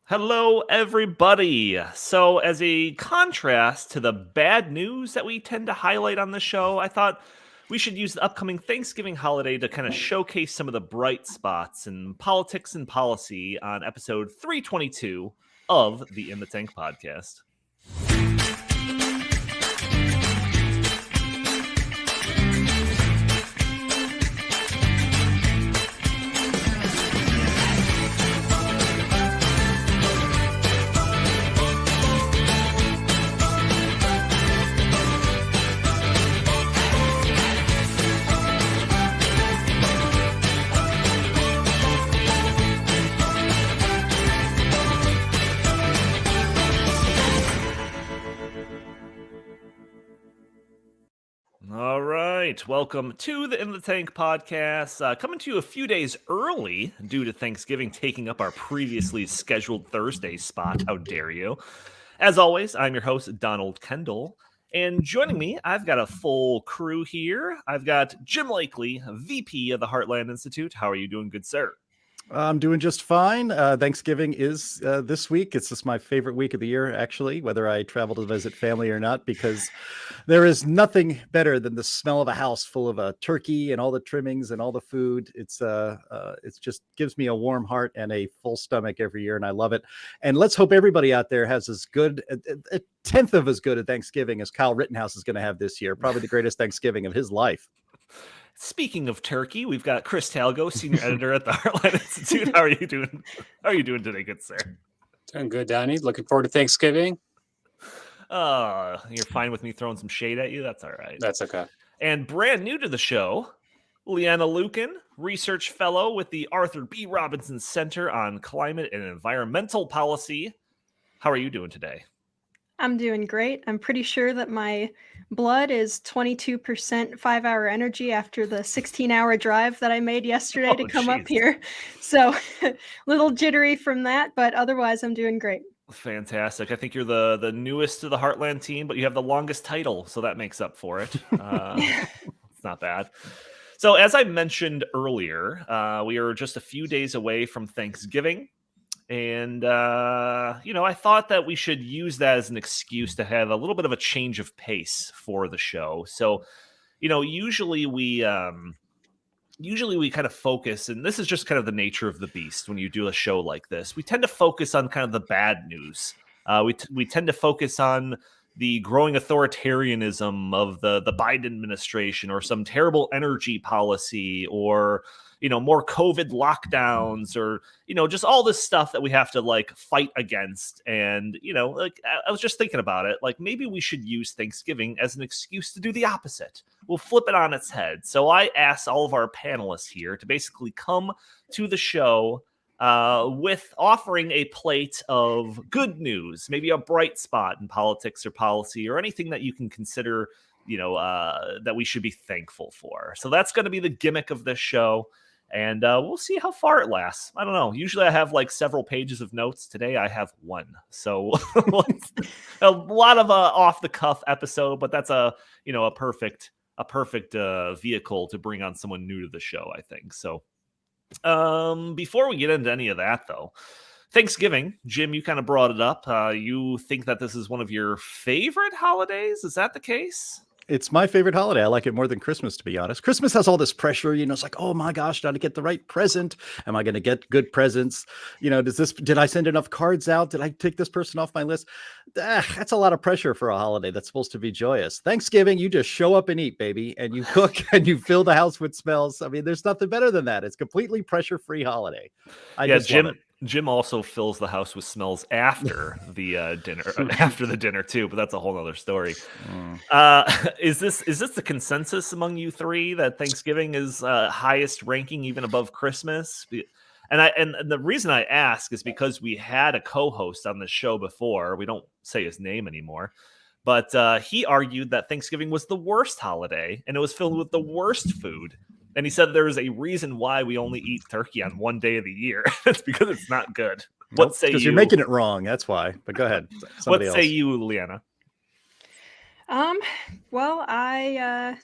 Hello, everybody. So, as a contrast to the bad news that we tend to highlight on the show, I thought we should use the upcoming Thanksgiving holiday to kind of showcase some of the bright spots in politics and policy on episode 322 of the In the Tank podcast. All right, welcome to the In the Tank podcast. Coming to you a few days early due to Thanksgiving taking up our previously scheduled Thursday spot. How dare you? As always, I'm your host, Donald Kendal. And joining me, I've got a full crew here. I've got Jim Lakely, VP of the Heartland Institute. How are you doing, good sir? I'm doing just fine. Thanksgiving is this week. It's just my favorite week of the year, actually, whether I travel to visit family or not, because there is nothing better than the smell of a house full of a turkey and all the trimmings and all the food. It's just gives me a warm heart and a full stomach every year, and I love it. And let's hope everybody out there has as good a tenth of as good a Thanksgiving as Kyle Rittenhouse is going to have this year. Probably the greatest Thanksgiving of his life. Speaking of turkey, we've got Chris Talgo, senior editor at the Heartland Institute. How are you doing? How are you doing today, good sir? Doing good, Donnie. Looking forward to Thanksgiving. You're fine with me throwing some shade at you? That's all right. That's okay. And brand new to the show, Linnea Lueken, research fellow with the Arthur B. Robinson Center on Climate and Environmental Policy. How are you doing today? I'm doing great. I'm pretty sure that my blood is 22% 5-hour energy after the 16-hour drive that I made yesterday to come up here. So a little jittery from that, but otherwise I'm doing great. Fantastic. I think you're the newest to the Heartland team, but you have the longest title, so that makes up for it. It's not bad. So as I mentioned earlier, we are just a few days away from Thanksgiving. And, I thought that we should use that as an excuse to have a little bit of a change of pace for the show. So, usually we kind of focus, and this is just kind of the nature of the beast when you do a show like this. We tend to focus on kind of the bad news. We tend to focus on the growing authoritarianism of the Biden administration, or some terrible energy policy, or more COVID lockdowns, or, just all this stuff that we have to fight against. And, I was just thinking about it, maybe we should use Thanksgiving as an excuse to do the opposite. We'll flip it on its head. So I asked all of our panelists here to basically come to the show with offering a plate of good news, maybe a bright spot in politics or policy, or anything that you can consider, that we should be thankful for. So that's going to be the gimmick of this show. And we'll see how far it lasts. I don't know. Usually I have several pages of notes. Today I have one. So a lot of off the cuff episode, but that's a perfect vehicle to bring on someone new to the show, I think. So before we get into any of that, though, Thanksgiving, Jim, you kind of brought it up. You think that this is one of your favorite holidays? Is that the case? It's my favorite holiday. I like it more than Christmas, to be honest. Christmas has all this pressure, it's like, oh my gosh, got to get the right present. Am I going to get good presents? Did I send enough cards out? Did I take this person off my list? That's a lot of pressure for a holiday that's supposed to be joyous. Thanksgiving, you just show up and eat, baby, and you cook and you fill the house with smells. I mean, there's nothing better than that. It's completely pressure-free holiday. Jim also fills the house with smells after the dinner too, but that's a whole other story. Is this the consensus among you three that Thanksgiving is highest ranking, even above Christmas? And the reason I ask is because we had a co-host on the show before. We don't say his name anymore, but he argued that Thanksgiving was the worst holiday, and it was filled with the worst food. And he said there is a reason why we only eat turkey on one day of the year. It's because it's not good. What say you? Because you're making it wrong. That's why. But go ahead. What say you, Liana? Well, I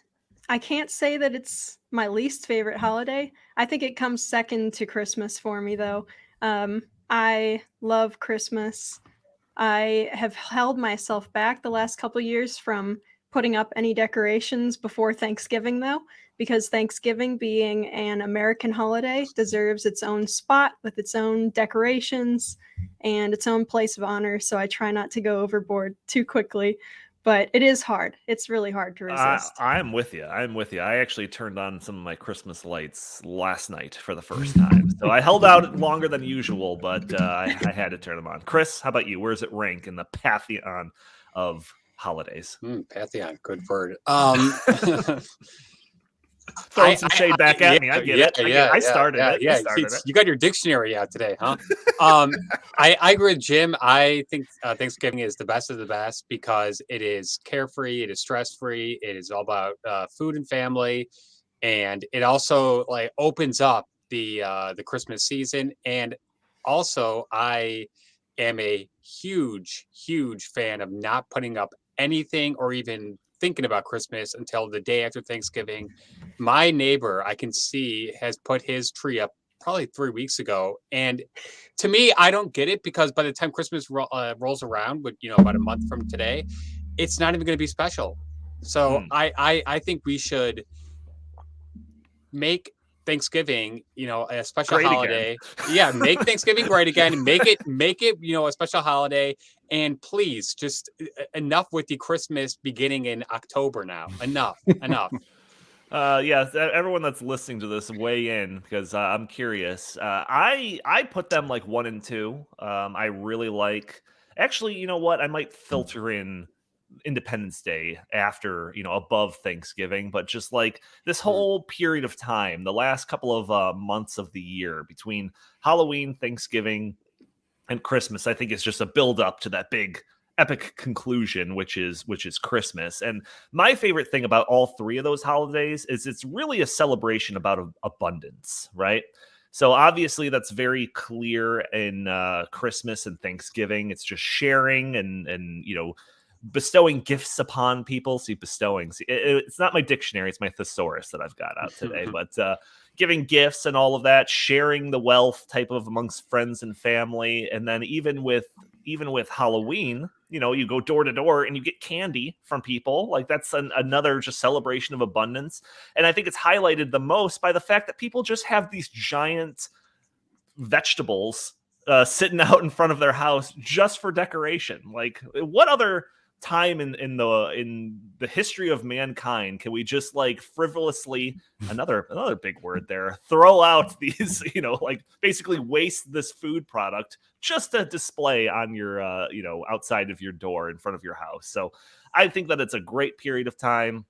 can't say that it's my least favorite holiday. I think it comes second to Christmas for me, though. I love Christmas. I have held myself back the last couple years from putting up any decorations before Thanksgiving, though, because Thanksgiving, being an American holiday, deserves its own spot with its own decorations and its own place of honor. So I try not to go overboard too quickly, but it is hard. It's really hard to resist. I'm with you. I'm with you. I actually turned on some of my Christmas lights last night for the first time. So I held out longer than usual, but I had to turn them on. Chris, how about you? Where does it rank in the pantheon of holidays? Pantheon, good word. Throwing some shade back at me. I get it. I started it. Yeah, I started it. you got your dictionary out today, huh? I agree with Jim. I think Thanksgiving is the best of the best because it is carefree, it is stress-free, it is all about food and family, and it also like opens up the Christmas season. And also, I am a huge fan of not putting up anything or even thinking about Christmas until the day after Thanksgiving. My neighbor, I can see, has put his tree up probably 3 weeks ago. And to me, I don't get it because by the time Christmas rolls around, but about a month from today, it's not even going to be special. So I think we should make Thanksgiving, a special Great holiday. again. Yeah, make Thanksgiving great again. Make it, a special holiday. And please, just enough with the Christmas beginning in October now. Enough. Yeah, everyone that's listening to this, weigh in because I'm curious. I put them like 1 and 2. I really like. Actually, you know what? I might filter in Independence Day after, above Thanksgiving, but just like this whole period of time, the last couple of months of the year between Halloween, Thanksgiving, and Christmas, I think is just a build up to that big epic conclusion, which is Christmas. And my favorite thing about all three of those holidays is it's really a celebration about abundance, right? So obviously that's very clear in Christmas and Thanksgiving. It's just sharing and bestowing gifts upon people. See, bestowing. It's not my dictionary; it's my thesaurus that I've got out today. But giving gifts and all of that, sharing the wealth type of amongst friends and family, and then even with Halloween, you go door to door and you get candy from people. Like that's another just celebration of abundance. And I think it's highlighted the most by the fact that people just have these giant vegetables sitting out in front of their house just for decoration. Like what other time in the history of mankind can we just like frivolously, another big word there, throw out these like basically waste this food product just to display on your outside of your door in front of your house. So I think that it's a great period of time,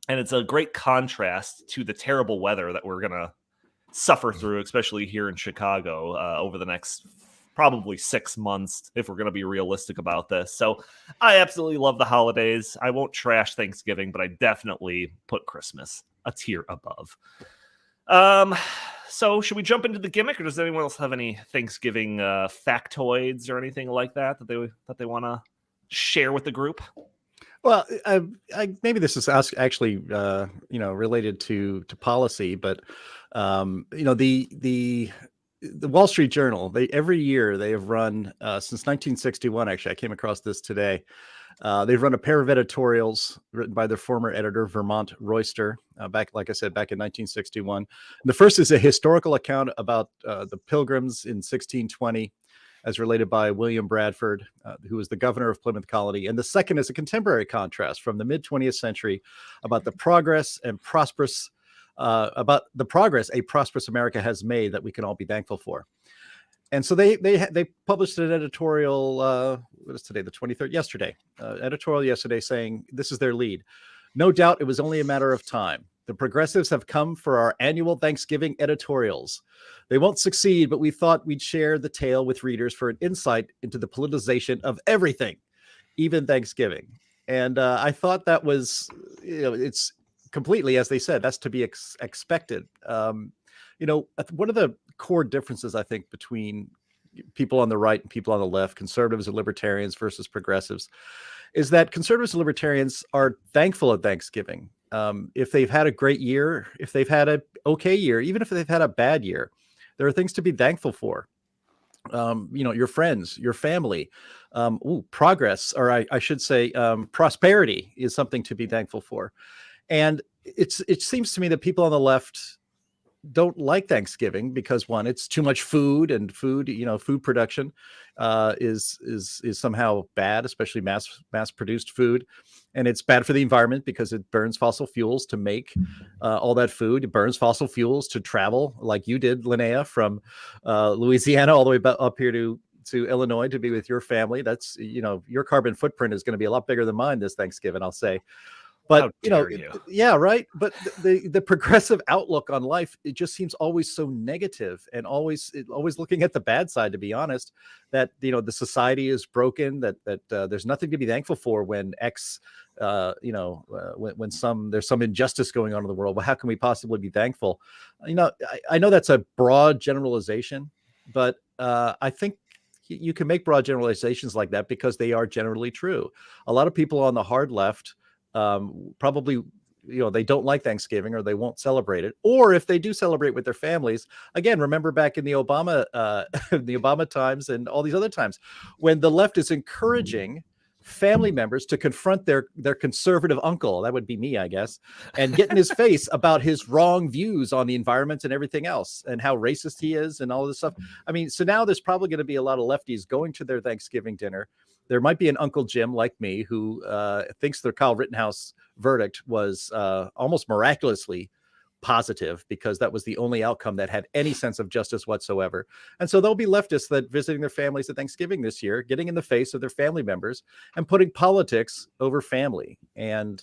and it's a great contrast to the terrible weather that we're gonna suffer through, especially here in Chicago over the next probably 6 months, if we're going to be realistic about this. So I absolutely love the holidays. I won't trash Thanksgiving, but I definitely put Christmas a tier above. So should we jump into the gimmick, or does anyone else have any Thanksgiving factoids or anything like that they want to share with the group? Well, maybe this is actually related to policy, but the Wall Street Journal, every year they have run since 1961. Actually, I came across this today. They've run a pair of editorials written by their former editor, Vermont Royster, back in 1961. And the first is a historical account about the Pilgrims in 1620, as related by William Bradford, who was the governor of Plymouth Colony. And the second is a contemporary contrast from the mid-20th century about the progress a prosperous America has made that we can all be thankful for. And so they published an editorial, what is today, the 23rd, yesterday, editorial yesterday saying, this is their lead. No doubt it was only a matter of time. The progressives have come for our annual Thanksgiving editorials. They won't succeed, but we thought we'd share the tale with readers for an insight into the politicization of everything, even Thanksgiving. And I thought that was, it's completely, as they said, that's to be expected. One of the core differences, I think, between people on the right and people on the left, conservatives and libertarians versus progressives, is that conservatives and libertarians are thankful at Thanksgiving. If they've had a great year, if they've had an okay year, even if they've had a bad year, there are things to be thankful for. your friends, your family. Progress, or I should say, prosperity is something to be thankful for. And it seems to me that people on the left don't like Thanksgiving because, one, it's too much food, and food production is somehow bad, especially mass produced food, and it's bad for the environment because it burns fossil fuels to make all that food. It burns fossil fuels to travel, like you did, Linnea, from Louisiana all the way up here to Illinois to be with your family. That's your carbon footprint is going to be a lot bigger than mine this Thanksgiving, I'll say. But yeah, right. But the progressive outlook on life, it just seems always so negative, and always looking at the bad side. To be honest, that the society is broken. That there's nothing to be thankful for when when there's some injustice going on in the world. Well, how can we possibly be thankful? I know that's a broad generalization, but I think you can make broad generalizations like that because they are generally true. A lot of people on the hard left probably they don't like Thanksgiving, or they won't celebrate it, or if they do celebrate with their families, again, remember back in the Obama times and all these other times when the left is encouraging family members to confront their conservative uncle, that would be me, I guess, and get in his face about his wrong views on the environment and everything else, and how racist he is and all this stuff. I mean, so now there's probably going to be a lot of lefties going to their Thanksgiving dinner. There might be an Uncle Jim like me who thinks the Kyle Rittenhouse verdict was almost miraculously positive, because that was the only outcome that had any sense of justice whatsoever. And so there'll be leftists that visiting their families at Thanksgiving this year, getting in the face of their family members and putting politics over family. And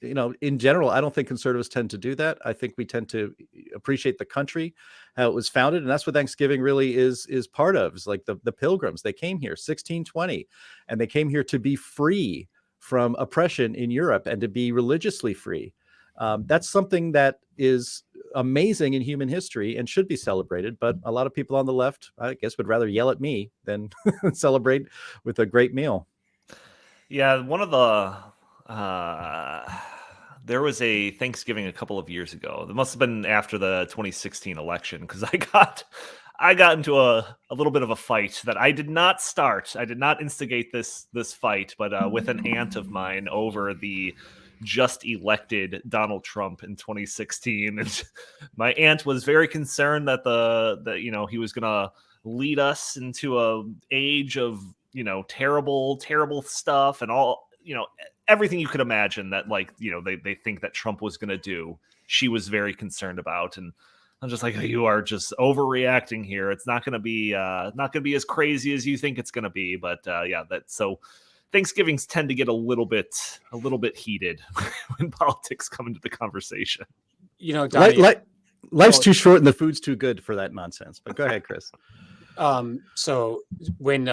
in general, I don't think conservatives tend to do that. I think we tend to appreciate the country, how it was founded. And that's what Thanksgiving really is part of. It's like the Pilgrims. They came here 1620, and they came here to be free from oppression in Europe and to be religiously free. That's something that is amazing in human history and should be celebrated. But a lot of people on the left, I guess, would rather yell at me than celebrate with a great meal. Yeah, one of the there was a Thanksgiving a couple of years ago. It must have been after the 2016 election, because I got into a little bit of a fight that I did not start. I did not instigate this fight, but with an aunt of mine over the just elected Donald Trump in 2016. And my aunt was very concerned that he was going to lead us into a age of terrible stuff and all everything you could imagine that they think that Trump was going to do. She was very concerned about, and I'm just like, you are just overreacting here. It's not going to be as crazy as you think it's going to be. But so Thanksgivings tend to get a little bit heated when politics come into the conversation. Donnie, life's too short and the food's too good for that nonsense. But go ahead, Chris. So when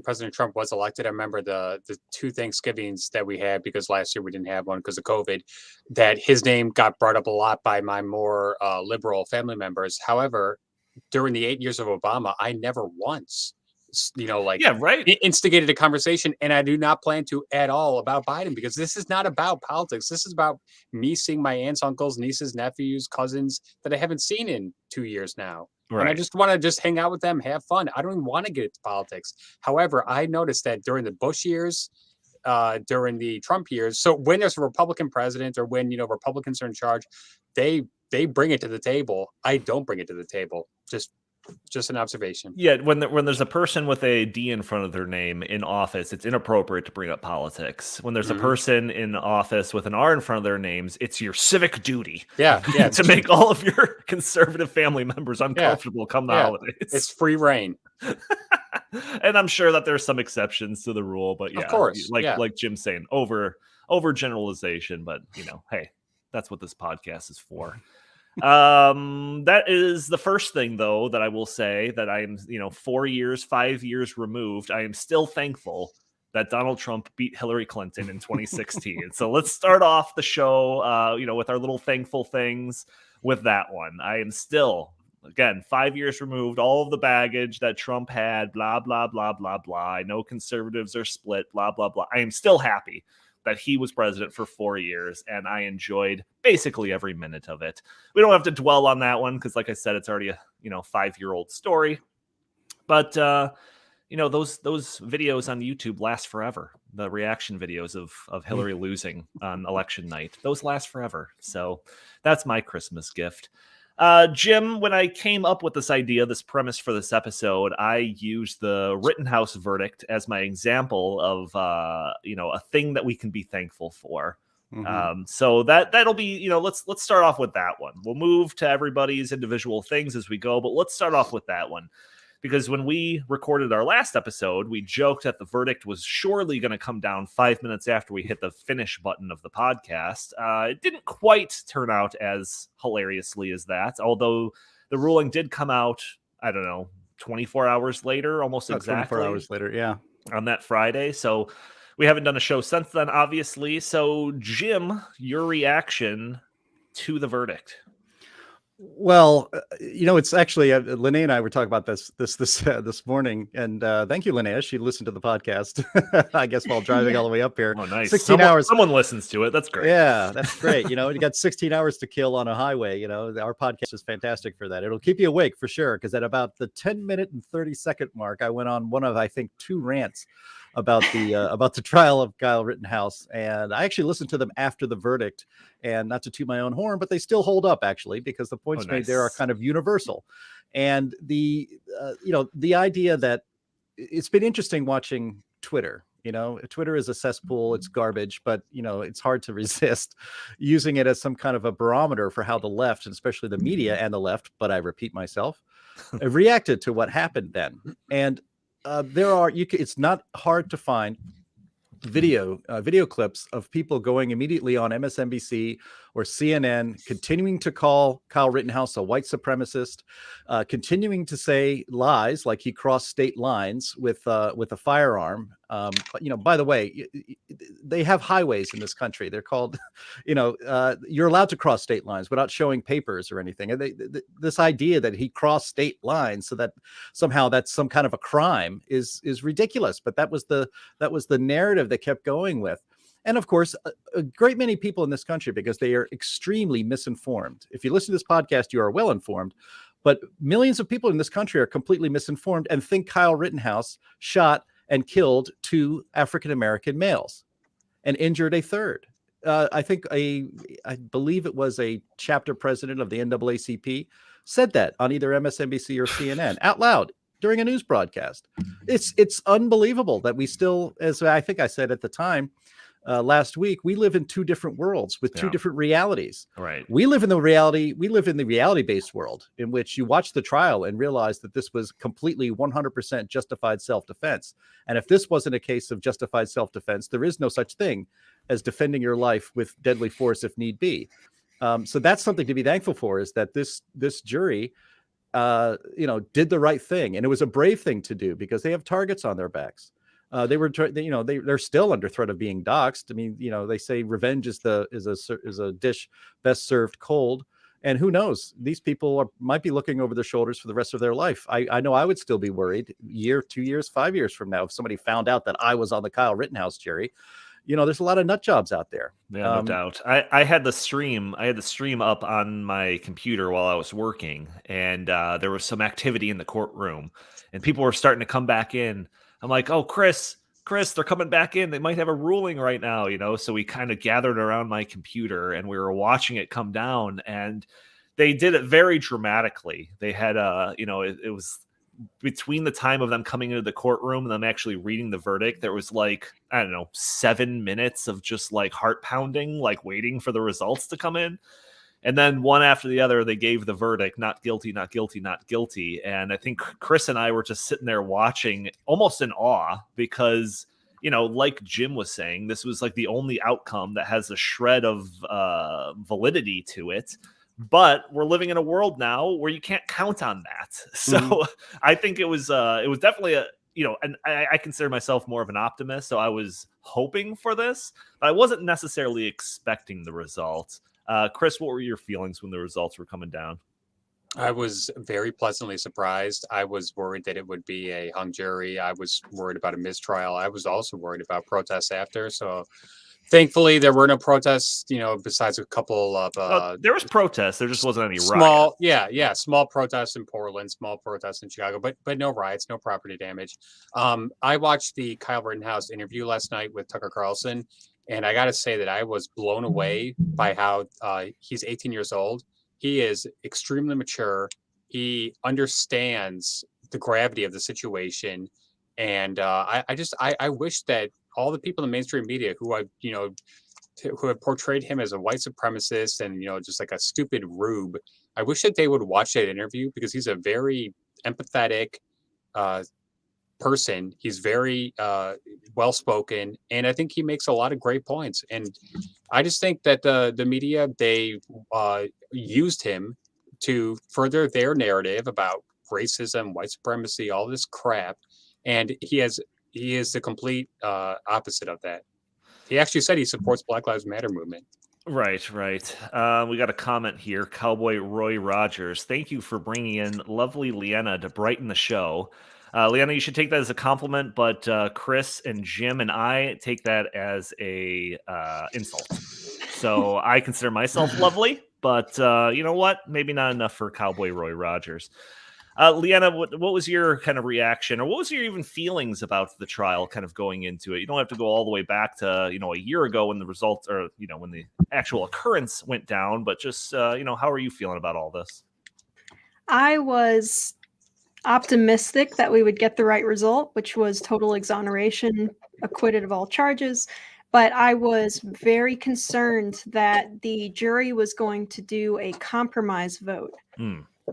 President Trump was elected, I remember the two Thanksgivings that we had, because last year we didn't have one because of COVID, that his name got brought up a lot by my more liberal family members. However, during the 8 years of Obama, I never once instigated a conversation, and I do not plan to at all, about Biden, because this is not about politics. This is about me seeing my aunts, uncles, nieces, nephews, cousins that I haven't seen in 2 years now. Right. And I just want to hang out with them, have fun. I don't even want to get into politics. However, I noticed that during the Bush years, during the Trump years, so when there's a Republican president, or when Republicans are in charge, they bring it to the table. I don't bring it to the table. Just an observation. Yeah, when there's a person with a D in front of their name in office, it's inappropriate to bring up politics. When there's a person in office with an R in front of their names, it's your civic duty. Yeah. to make all of your conservative family members uncomfortable come the holidays. It's free reign. And I'm sure that there's some exceptions to the rule, but yeah, of course, like Jim's saying, over generalization. But hey, that's what this podcast is for. That is the first thing, though, that I will say, that I am 5 years removed. I am still thankful that Donald Trump beat Hillary Clinton in 2016. So let's start off the show with our little thankful things with that one. I am still, again, 5 years removed, all of the baggage that Trump had, blah blah blah blah blah. I know conservatives are split, blah blah blah. I am still happy that he was president for 4 years, and I enjoyed basically every minute of it. We don't have to dwell on that one because, like I said, it's already a 5-year-old story. But those videos on YouTube last forever. The reaction videos of Hillary losing on election night, those last forever. So that's my Christmas gift. Jim, when I came up with this idea, this premise for this episode, I used the Rittenhouse verdict as my example of a thing that we can be thankful for. So that'll be, let's start off with that one. We'll move to everybody's individual things as we go, but let's start off with that one. Because when we recorded our last episode, we joked that the verdict was surely going to come down 5 minutes after we hit the finish button of the podcast. It didn't quite turn out as hilariously as that, although the ruling did come out, 24 hours later, almost exactly. 24 hours later, yeah. On that Friday. So we haven't done a show since then, obviously. So, Jim, your reaction to the verdict? Well, it's actually Linnea and I were talking about this morning, and thank you, Linnea. She listened to the podcast, I guess, while driving all the way up here. Oh, nice! 16 hours. Someone listens to it. That's great. Yeah, that's great. You got 16 hours to kill on a highway. Our podcast is fantastic for that. It'll keep you awake for sure. Because at about the 10-minute and 30-second mark, I went on one of, I think, 2 rants about the trial of Kyle Rittenhouse, and I actually listened to them after the verdict. And not to toot my own horn, but they still hold up, actually, because the points made there are kind of universal. And the idea that it's been interesting watching Twitter. Twitter is a cesspool, it's garbage, but it's hard to resist using it as some kind of a barometer for how the left, and especially the media and the left, but I repeat myself, reacted to what happened then. And it's not hard to find video clips of people going immediately on MSNBC or CNN, continuing to call Kyle Rittenhouse a white supremacist, continuing to say lies like he crossed state lines with a firearm. But by the way, they have highways in this country. They're called, you're allowed to cross state lines without showing papers or anything. And this idea that he crossed state lines so that somehow that's some kind of a crime is ridiculous. But that was the narrative they kept going with. And of course, a great many people in this country, because they are extremely misinformed. If you listen to this podcast, you are well informed. But millions of people in this country are completely misinformed and think Kyle Rittenhouse shot and killed 2 African-American males and injured a third. I believe it was a chapter president of the NAACP said that on either MSNBC or CNN out loud during a news broadcast. It's unbelievable that we still, as I think I said at the time, last week, we live in 2 different worlds with 2 different realities. Right. We live in the reality-based world in which you watch the trial and realize that this was completely 100% justified self-defense. And if this wasn't a case of justified self-defense, there is no such thing as defending your life with deadly force if need be. So that's something to be thankful for, is that this jury did the right thing. And it was a brave thing to do because they have targets on their backs. They're still under threat of being doxxed. I mean, they say revenge is a dish best served cold. And who knows? These people might be looking over their shoulders for the rest of their life. I know I would still be worried 1 year, 2 years, 5 years from now if somebody found out that I was on the Kyle Rittenhouse jury. There's a lot of nut jobs out there. Yeah, no doubt. I had the stream up on my computer while I was working, and there was some activity in the courtroom, and people were starting to come back in. I'm like, oh, Chris, they're coming back in. They might have a ruling right now, So we kind of gathered around my computer and we were watching it come down, and they did it very dramatically. They had it was between the time of them coming into the courtroom and them actually reading the verdict, there was 7 minutes of just heart pounding, waiting for the results to come in. And then one after the other, they gave the verdict, not guilty, not guilty, not guilty. And I think Chris and I were just sitting there watching almost in awe because, like Jim was saying, this was the only outcome that has a shred of validity to it. But we're living in a world now where you can't count on that. So I think it was definitely and I consider myself more of an optimist. So I was hoping for this, but I wasn't necessarily expecting the results. Chris, what were your feelings when the results were coming down? I was very pleasantly surprised. I was worried that it would be a hung jury. I was worried about a mistrial. I was also worried about protests after. So Thankfully, there were no protests, besides a couple of there was protests. There just wasn't any small, riots. small protests in Portland, small protests in Chicago, but no riots, no property damage. I watched the Kyle Rittenhouse interview last night with Tucker Carlson, and I got to say that I was blown away by how he's 18 years old. He is extremely mature. He understands the gravity of the situation, and I wish that all the people in the mainstream media who have portrayed him as a white supremacist and just like a stupid rube, I wish that they would watch that interview, because he's a very empathetic person. He's very well spoken, and I think he makes a lot of great points. And I just think that the media, they used him to further their narrative about racism, white supremacy, all this crap, and he is the complete opposite of that. He actually said he supports Black Lives Matter movement. Right. We got a comment here. Cowboy Roy Rogers. Thank you for bringing in lovely Linnea to brighten the show. Linnea, you should take that as a compliment, but Chris and Jim and I take that as a insult. So I consider myself lovely, but you know what? Maybe not enough for Cowboy Roy Rogers. Linnea, what was your kind of reaction, or what was your even feelings about the trial kind of going into it? You don't have to go all the way back to, a year ago when the results, or, when the actual occurrence went down, but just, how are you feeling about all this? I was optimistic that we would get the right result, which was total exoneration, acquitted of all charges. But I was very concerned that the jury was going to do a compromise vote.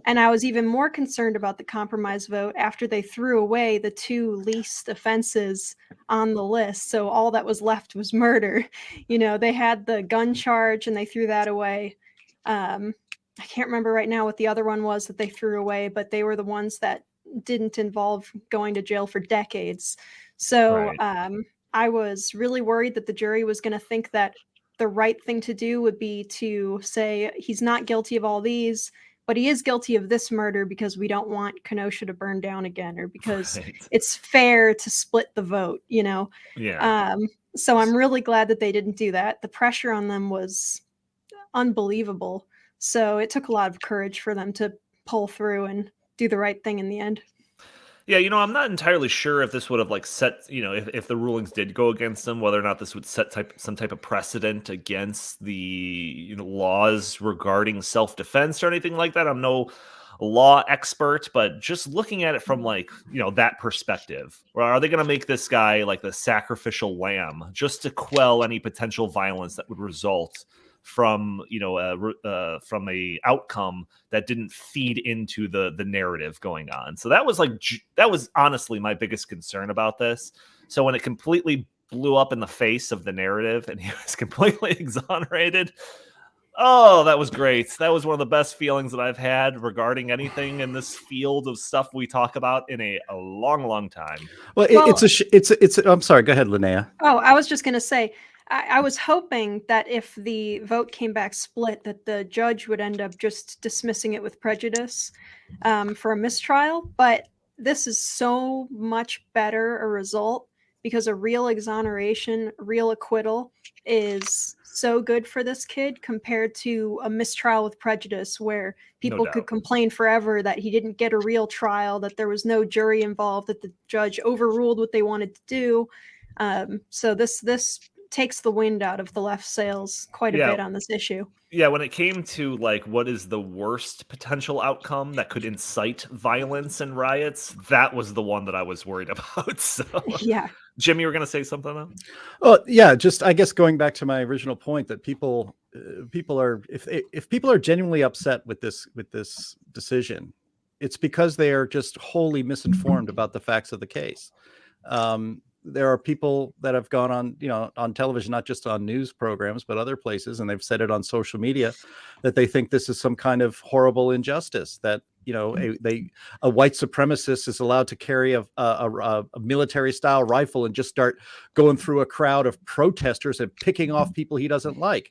And I was even more concerned about the compromise vote after they threw away the two least offenses on the list. So all that was left was murder. They had the gun charge and they threw that away. I can't remember right now what the other one was that they threw away, but they were the ones that didn't involve going to jail for decades. So I was really worried that the jury was going to think that the right thing to do would be to say he's not guilty of all these, but he is guilty of this murder because we don't want Kenosha to burn down again, or because it's fair to split the vote, Yeah. So I'm really glad that they didn't do that. The pressure on them was unbelievable. So it took a lot of courage for them to pull through and do the right thing in the end. Yeah, I'm not entirely sure if this would have set, if the rulings did go against them, whether or not this would set some type of precedent against the laws regarding self-defense or anything like that. I'm no law expert, but just looking at it from that perspective, or are they going to make this guy like the sacrificial lamb just to quell any potential violence that would result from from a outcome that didn't feed into the narrative going on? So that was honestly my biggest concern about this. So when it completely blew up in the face of the narrative and he was completely exonerated, oh, that was great. That was one of the best feelings that I've had regarding anything in this field of stuff we talk about in a long time. Well, I'm sorry. Go ahead, Linnea. Oh, I was just going to say, I was hoping that if the vote came back split, that the judge would end up just dismissing it with prejudice for a mistrial. But this is so much better a result, because a real exoneration, real acquittal is so good for this kid compared to a mistrial with prejudice, where people could complain forever that he didn't get a real trial, that there was no jury involved, that the judge overruled what they wanted to do. So this takes the wind out of the left sails quite a bit on this issue. Yeah, when it came to what is the worst potential outcome that could incite violence and riots, that was the one that I was worried about. So yeah. Jim, you were going to say something though? Well, yeah, just I guess going back to my original point that people are, if people are genuinely upset with this decision, it's because they are just wholly misinformed about the facts of the case. There are people that have gone on, on television, not just on news programs, but other places, and they've said it on social media, that they think this is some kind of horrible injustice, that a white supremacist is allowed to carry a military style rifle and just start going through a crowd of protesters and picking off people he doesn't like.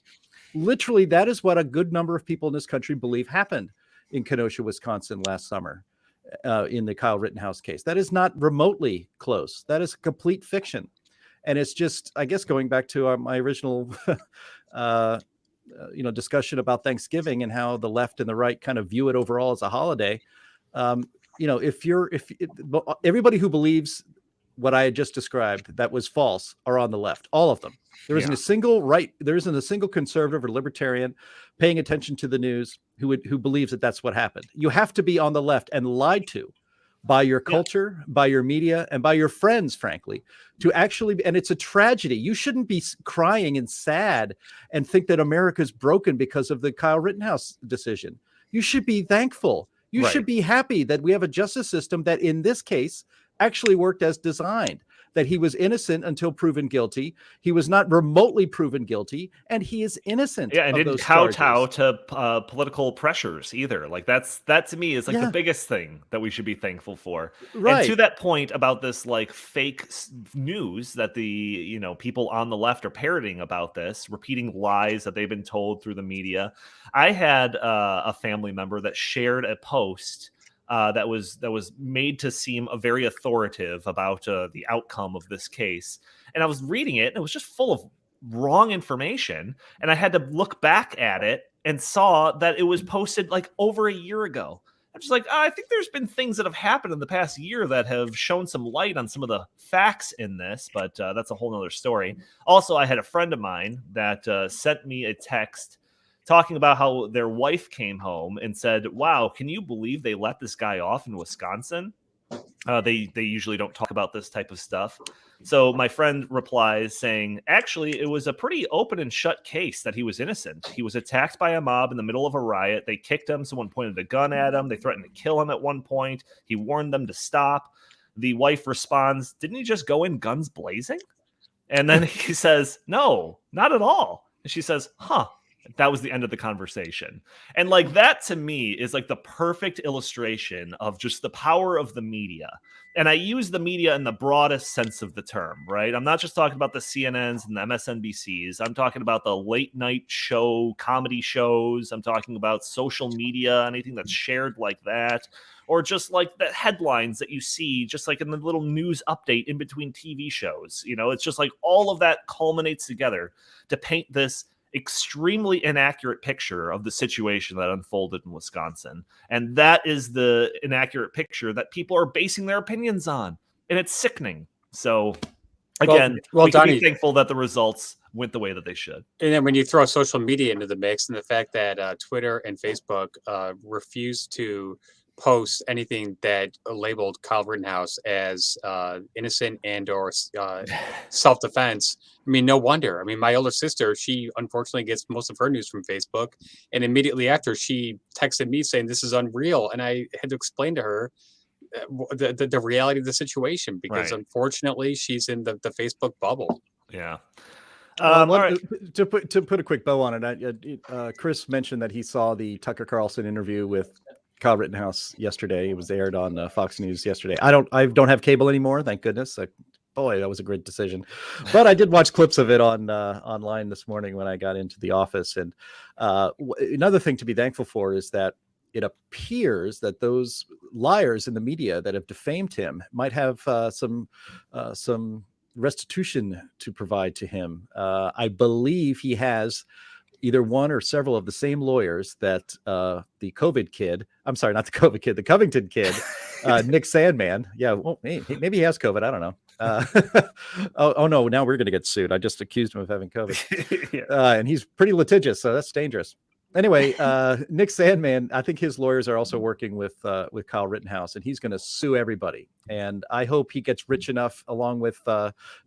Literally, that is what a good number of people in this country believe happened in Kenosha, Wisconsin last summer. In the Kyle Rittenhouse case. That is not remotely close. That is complete fiction. And it's just, I guess, going back to my original discussion about Thanksgiving and how the left and the right kind of view it overall as a holiday. Everybody who believes what I had just described that was false are on the left, all of them. There isn't a single there isn't a single conservative or libertarian paying attention to the news who believes that that's what happened. You have to be on the left and lied to by your culture, by your media, and by your friends, frankly, to actually, and it's a tragedy. You shouldn't be crying and sad and think that America's broken because of the Kyle Rittenhouse decision. You should be thankful. You should be happy that we have a justice system that in this case actually worked as designed, that he was innocent until proven guilty. He was not remotely proven guilty, and he is innocent. Yeah, and didn't kowtow to political pressures either. Like that to me is like the biggest thing that we should be thankful for. Right. And to that point about this like fake news that the people on the left are parroting about this, repeating lies that they've been told through the media. I had a family member that shared a post that was made to seem very authoritative about the outcome of this case. And I was reading it, and it was just full of wrong information. And I had to look back at it and saw that it was posted like over a year ago. I'm just like, I think there's been things that have happened in the past year that have shown some light on some of the facts in this, but that's a whole nother story. Also, I had a friend of mine that sent me a text talking about how their wife came home and said, wow, can you believe they let this guy off in Wisconsin? They usually don't talk about this type of stuff. So my friend replies saying, actually, it was a pretty open and shut case that he was innocent. He was attacked by a mob in the middle of a riot. They kicked him. Someone pointed a gun at him. They threatened to kill him at one point. He warned them to stop. The wife responds, didn't he just go in guns blazing? And then he says, no, not at all. And she says, huh. That was the end of the conversation. And like that to me is like the perfect illustration of just the power of the media. And I use the media in the broadest sense of the term, right? I'm not just talking about the CNNs and the MSNBCs. I'm talking about the late night show, comedy shows. I'm talking about social media, anything that's shared like that, or just like the headlines that you see just like in the little news update in between TV shows. It's just like all of that culminates together to paint this extremely inaccurate picture of the situation that unfolded in Wisconsin. And that is the inaccurate picture that people are basing their opinions on. And it's sickening. So again, we can be thankful that the results went the way that they should. And then when you throw social media into the mix and the fact that Twitter and Facebook refuse to post anything that labeled Kyle Rittenhouse as innocent and or self-defense. I mean, no wonder. I mean, my older sister, she unfortunately gets most of her news from Facebook. And immediately after, she texted me saying, this is unreal. And I had to explain to her the reality of the situation because unfortunately, she's in the Facebook bubble. Yeah. To put a quick bow on it, Chris mentioned that he saw the Tucker Carlson interview with Kyle Rittenhouse yesterday. It was aired on Fox News yesterday. I don't have cable anymore, thank goodness. Boy, that was a great decision. But I did watch clips of it on online this morning when I got into the office. And another thing to be thankful for is that it appears that those liars in the media that have defamed him might have some restitution to provide to him. I believe he has either one or several of the same lawyers that the Covington kid, Nick Sandman. Yeah, well, maybe he has COVID. I don't know. Oh no, now we're going to get sued. I just accused him of having COVID. And he's pretty litigious, so that's dangerous. Anyway, Nick Sandman, I think his lawyers are also working with Kyle Rittenhouse, and he's going to sue everybody. And I hope he gets rich enough, along with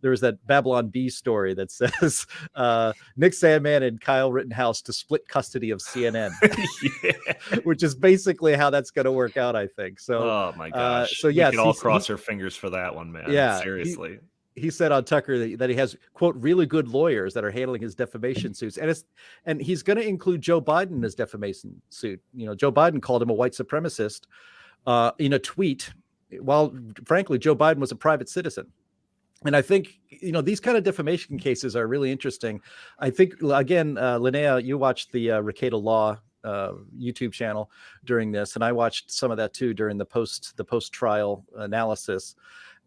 there's that Babylon Bee story that says Nick Sandman and Kyle Rittenhouse to split custody of CNN, which is basically how that's going to work out, I think. So, oh my gosh! We can all cross our fingers for that one, man. Yeah, seriously. He said on Tucker that he has, quote, really good lawyers that are handling his defamation suits. And he's going to include Joe Biden in his defamation suit. Joe Biden called him a white supremacist in a tweet, while frankly, Joe Biden was a private citizen. And I think, these kind of defamation cases are really interesting. I think, again, Linnea, you watched the Ricada Law YouTube channel during this, and I watched some of that too during the post-trial analysis.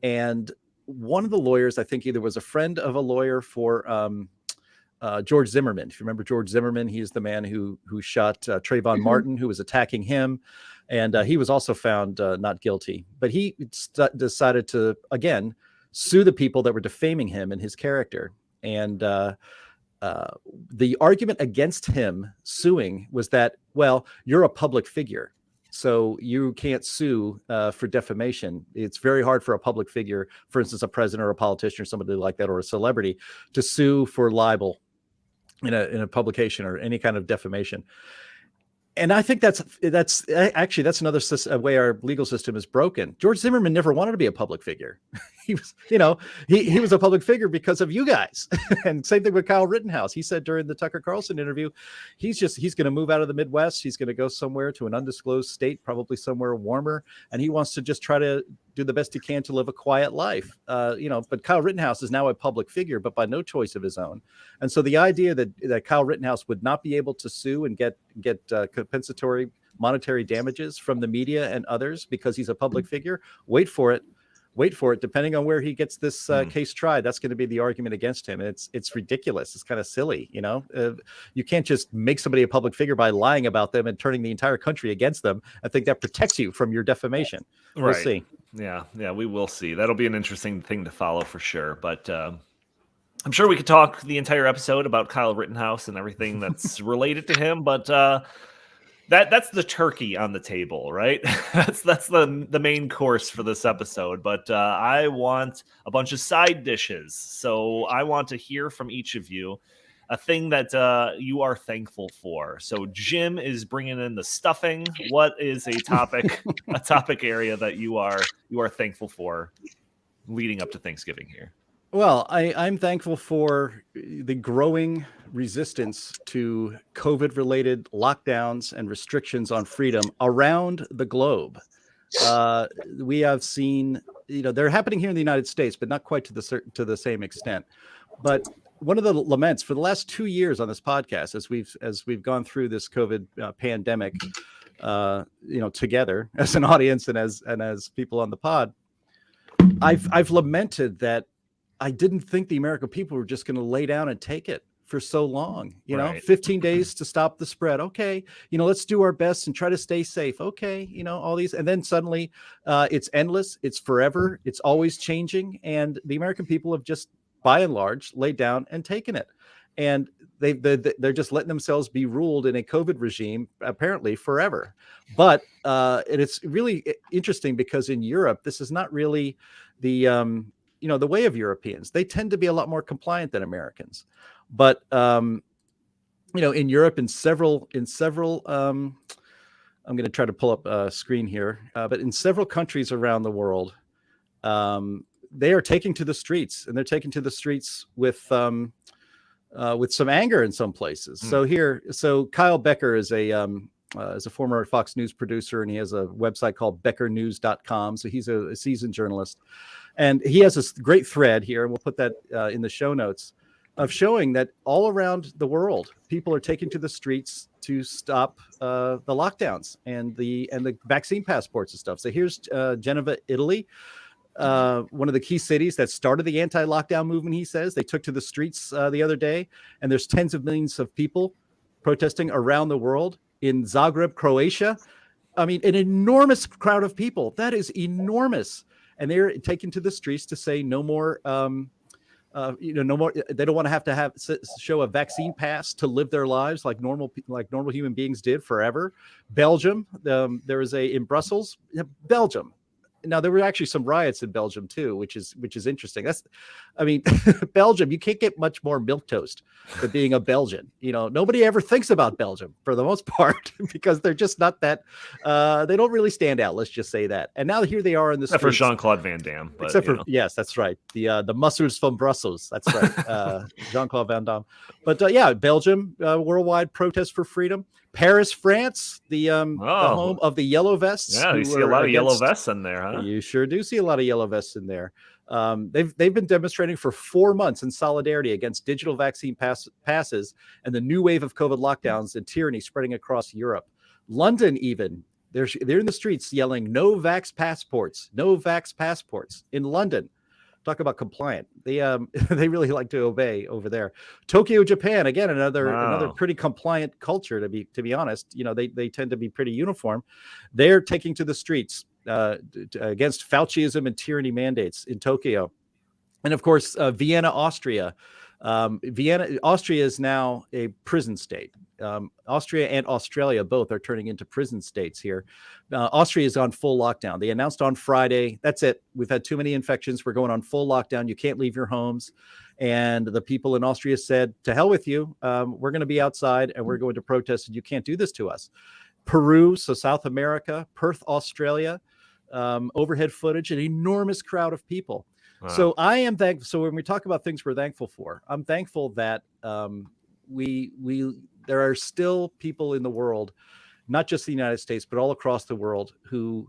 And one of the lawyers, I think either was a friend of a lawyer for George Zimmerman. If you remember George Zimmerman, he's the man who shot Trayvon Martin, who was attacking him. And he was also found not guilty. But he decided to, again, sue the people that were defaming him and his character. And the argument against him suing was that, well, you're a public figure, so you can't sue for defamation. It's very hard for a public figure, for instance, a president or a politician or somebody like that, or a celebrity, to sue for libel in a publication or any kind of defamation. And I think that's another way our legal system is broken. George Zimmerman never wanted to be a public figure. He was, he was a public figure because of you guys. And same thing with Kyle Rittenhouse. He said during the Tucker Carlson interview, he's going to move out of the Midwest. He's going to go somewhere to an undisclosed state, probably somewhere warmer. And he wants to just try to do the best he can to live a quiet life. But Kyle Rittenhouse is now a public figure, but by no choice of his own. And so the idea that Kyle Rittenhouse would not be able to sue and get compensatory monetary damages from the media and others because he's a public figure, wait for it. Depending on where he gets this case tried, that's going to be the argument against him. And it's ridiculous. It's kind of silly. You can't just make somebody a public figure by lying about them and turning the entire country against them. I think that protects you from your defamation. We'll see. Yeah, we will see. That'll be an interesting thing to follow for sure. But I'm sure we could talk the entire episode about Kyle Rittenhouse and everything that's related to him. But that's the turkey on the table, right? that's the main course for this episode. But I want a bunch of side dishes. So I want to hear from each of you a thing that you are thankful for. So Jim is bringing in the stuffing. What is a topic area that you are thankful for leading up to Thanksgiving here? Well, I'm thankful for the growing resistance to COVID-related lockdowns and restrictions on freedom around the globe. We have seen, they're happening here in the United States, but not quite to the same extent. But one of the laments for the last 2 years on this podcast, as we've gone through this COVID pandemic, together as an audience and as people on the pod, I've lamented that I didn't think the American people were just going to lay down and take it for so long. 15 days to stop the spread. Okay. Let's do our best and try to stay safe. Okay. All these. And then suddenly it's endless. It's forever. It's always changing. And the American people have just, by and large, laid down and taken it. And they're just letting themselves be ruled in a COVID regime, apparently forever. But it's really interesting because in Europe, this is not really the way of Europeans. They tend to be a lot more compliant than Americans. But in Europe, in several, I'm going to try to pull up a screen here, but in several countries around the world, they are taking to the streets, and they're taking to the streets with some anger in some places. So Kyle Becker is a former Fox News producer, and he has a website called beckernews.com. So he's a seasoned journalist. And he has this great thread here, and we'll put that in the show notes, of showing that all around the world, people are taking to the streets to stop the lockdowns and the vaccine passports and stuff. So here's Geneva, Italy, one of the key cities that started the anti-lockdown movement. He says they took to the streets the other day, and there's tens of millions of people protesting around the world. In Zagreb, Croatia, I mean, an enormous crowd of people. That is enormous. And they're taken to the streets to say no more, no more. They don't want to have show a vaccine pass to live their lives like normal human beings did forever. Belgium, there is in Brussels, Belgium. Now there were actually some riots in Belgium too, which is interesting. Belgium, you can't get much more milquetoast than being a Belgian. Nobody ever thinks about Belgium for the most part because they're just not that. They don't really stand out. Let's just say that. And now here they are in the streets. Except for Jean-Claude Van Damme. Yes, that's right. The Mussers from Brussels. That's right. Jean-Claude Van Damme. But Belgium, worldwide protest for freedom. Paris, France, the home of the yellow vests. Yeah, you see a lot of yellow vests in there, huh? You sure do see a lot of yellow vests in there. They've been demonstrating for 4 months in solidarity against digital vaccine passes and the new wave of COVID lockdowns and tyranny spreading across Europe. London, even they're in the streets yelling "No vax passports! No vax passports!" in London. Talk about compliant. They they really like to obey over there. Tokyo, Japan, again, another Wow. pretty compliant culture, to be honest. You know, they tend to be pretty uniform. They're taking to the streets against Fauciism and tyranny mandates in Tokyo. And of course, Vienna, Austria. Austria is now a prison state. Austria and Australia both are turning into prison states here. Austria is on full lockdown. They announced on Friday, that's it. We've had too many infections. We're going on full lockdown. You can't leave your homes. And the people in Austria said, to hell with you. We're going to be outside and we're going to protest, and you can't do this to us. Peru, so South America, Perth, Australia, overhead footage, an enormous crowd of people. Wow. So I am thankful. So when we talk about things we're thankful for, I'm thankful that there are still people in the world, not just the United States, but all across the world, who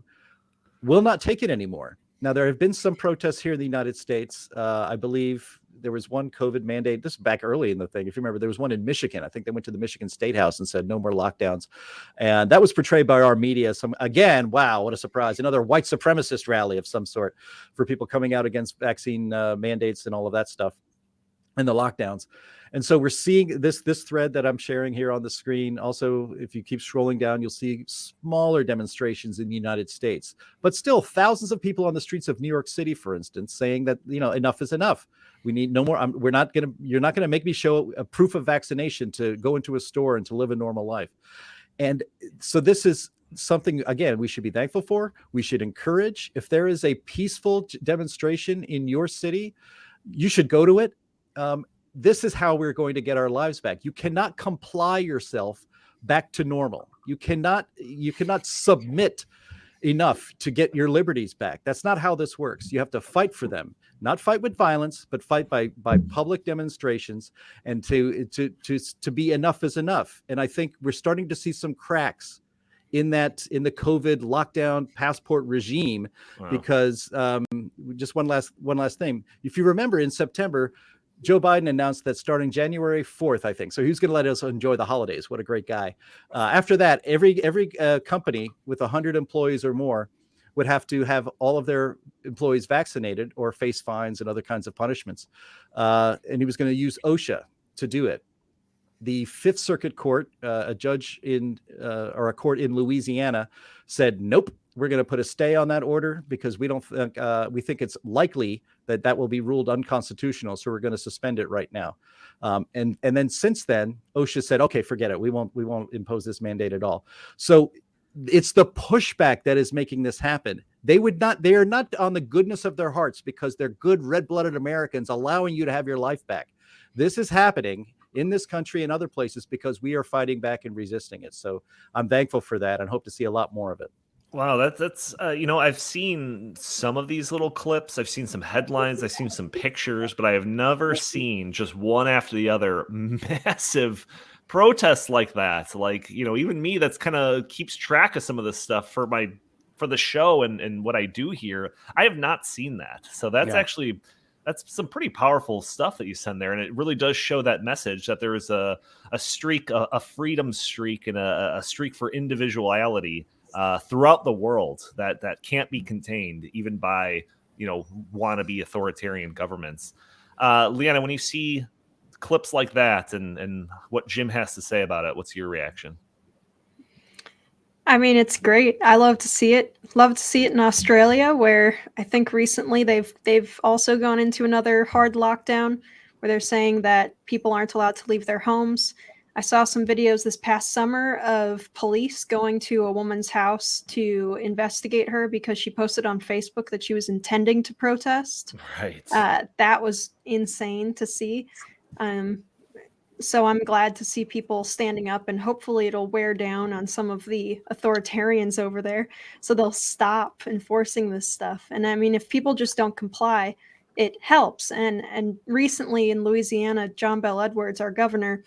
will not take it anymore. Now, there have been some protests here in the United States. I believe there was one COVID mandate. This is back early in the thing. If you remember, there was one in Michigan. I think they went to the Michigan State House and said no more lockdowns. And that was portrayed by our media. Again, wow, what a surprise. Another white supremacist rally of some sort for people coming out against vaccine mandates and all of that stuff and the lockdowns. And so we're seeing this thread that I'm sharing here on the screen. Also, if you keep scrolling down, you'll see smaller demonstrations in the United States, but still thousands of people on the streets of New York City, for instance, saying that, you know, enough is enough. We need no more. You're not going to make me show a proof of vaccination to go into a store and to live a normal life. And so this is something, again, we should be thankful for. We should encourage. If there is a peaceful demonstration in your city, you should go to it. This is how we're going to get our lives back. You cannot comply yourself back to normal. You cannot submit enough to get your liberties back. That's not how this works. You have to fight for them, not fight with violence, but fight by public demonstrations, and to be enough is enough. And I think we're starting to see some cracks in the COVID lockdown passport regime. Wow. Because just one last thing. If you remember, in September, Joe Biden announced that starting January 4th, I think. So he was going to let us enjoy the holidays. What a great guy. After that, every company with 100 employees or more would have to have all of their employees vaccinated or face fines and other kinds of punishments. And he was going to use OSHA to do it. The Fifth Circuit Court, a judge or a court in Louisiana, said, nope, we're going to put a stay on that order because we think it's likely that will be ruled unconstitutional. So we're going to suspend it right now. And then since then, OSHA said, okay, forget it. We won't impose this mandate at all. So it's the pushback that is making this happen. They are not on the goodness of their hearts because they're good red-blooded Americans allowing you to have your life back. This is happening in this country and other places because we are fighting back and resisting it. So I'm thankful for that and hope to see a lot more of it. Wow, that's I've seen some of these little clips. I've seen some headlines. I've seen some pictures, but I have never seen just one after the other massive protests like that. Like, even me, that's kind of keeps track of some of this stuff for the show and what I do here. I have not seen that. So that's some pretty powerful stuff that you send there. And it really does show that message that there is a streak, a freedom streak, and a streak for individuality throughout the world that can't be contained even by, wannabe authoritarian governments. Linnea, when you see clips like that and what Jim has to say about it, what's your reaction? I mean, it's great. I love to see it. Love to see it in Australia, where I think recently they've also gone into another hard lockdown where they're saying that people aren't allowed to leave their homes. I saw some videos this past summer of police going to a woman's house to investigate her because she posted on Facebook that she was intending to protest. Right. That was insane to see. So I'm glad to see people standing up, and hopefully it'll wear down on some of the authoritarians over there so they'll stop enforcing this stuff. And I mean, if people just don't comply, it helps. And recently in Louisiana, John Bel Edwards, our governor,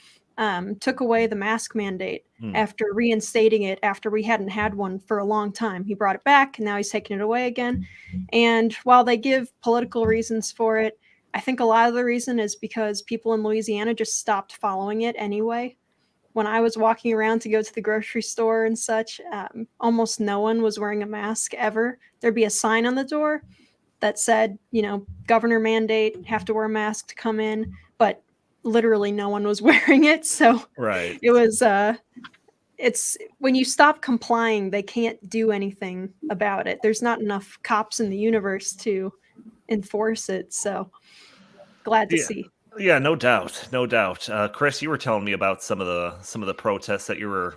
took away the mask mandate after reinstating it after we hadn't had one for a long time. He brought it back and now he's taking it away again. And while they give political reasons for it, I think a lot of the reason is because people in Louisiana just stopped following it anyway. When I was walking around to go to the grocery store and such, almost no one was wearing a mask ever. There'd be a sign on the door, that said, governor mandate, have to wear a mask to come in, but literally no one was wearing it. So Right. it was, it's when you stop complying, they can't do anything about it. There's not enough cops in the universe to enforce it. So glad to Yeah. see. Yeah, no doubt, no doubt. Chris, you were telling me about some of the protests that you were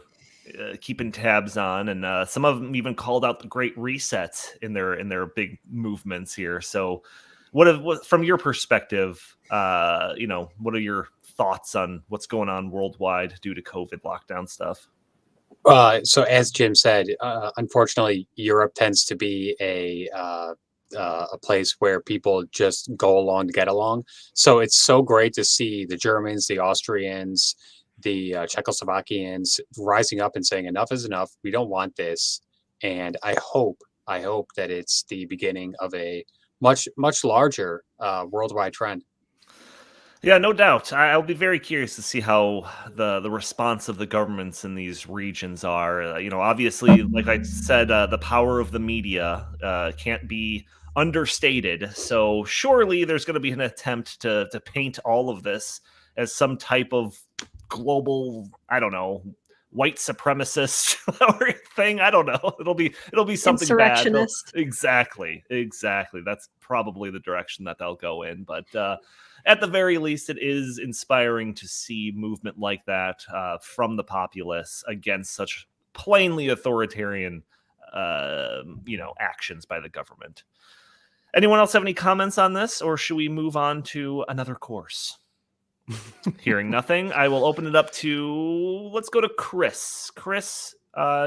keeping tabs on, and some of them even called out the Great Reset in their big movements here. So, what from your perspective, what are your thoughts on what's going on worldwide due to COVID lockdown stuff? So as Jim said, unfortunately, Europe tends to be a place where people just go along to get along. So it's so great to see the Germans, the Austrians, the Czechoslovakians rising up and saying enough is enough. We don't want this. And I hope that it's the beginning of a much larger worldwide trend. Yeah, no doubt. I'll be very curious to see how the response of the governments in these regions are. Obviously, like I said, the power of the media can't be understated. So surely there's going to be an attempt to paint all of this as some type of global, I don't know, white supremacist or thing. I don't know. It'll be something bad. Insurrectionist. Exactly. That's probably the direction that they'll go in. But at the very least, it is inspiring to see movement like that from the populace against such plainly authoritarian, actions by the government. Anyone else have any comments on this, or should we move on to another course? Hearing nothing, I will open it up to, let's go to Chris. Chris,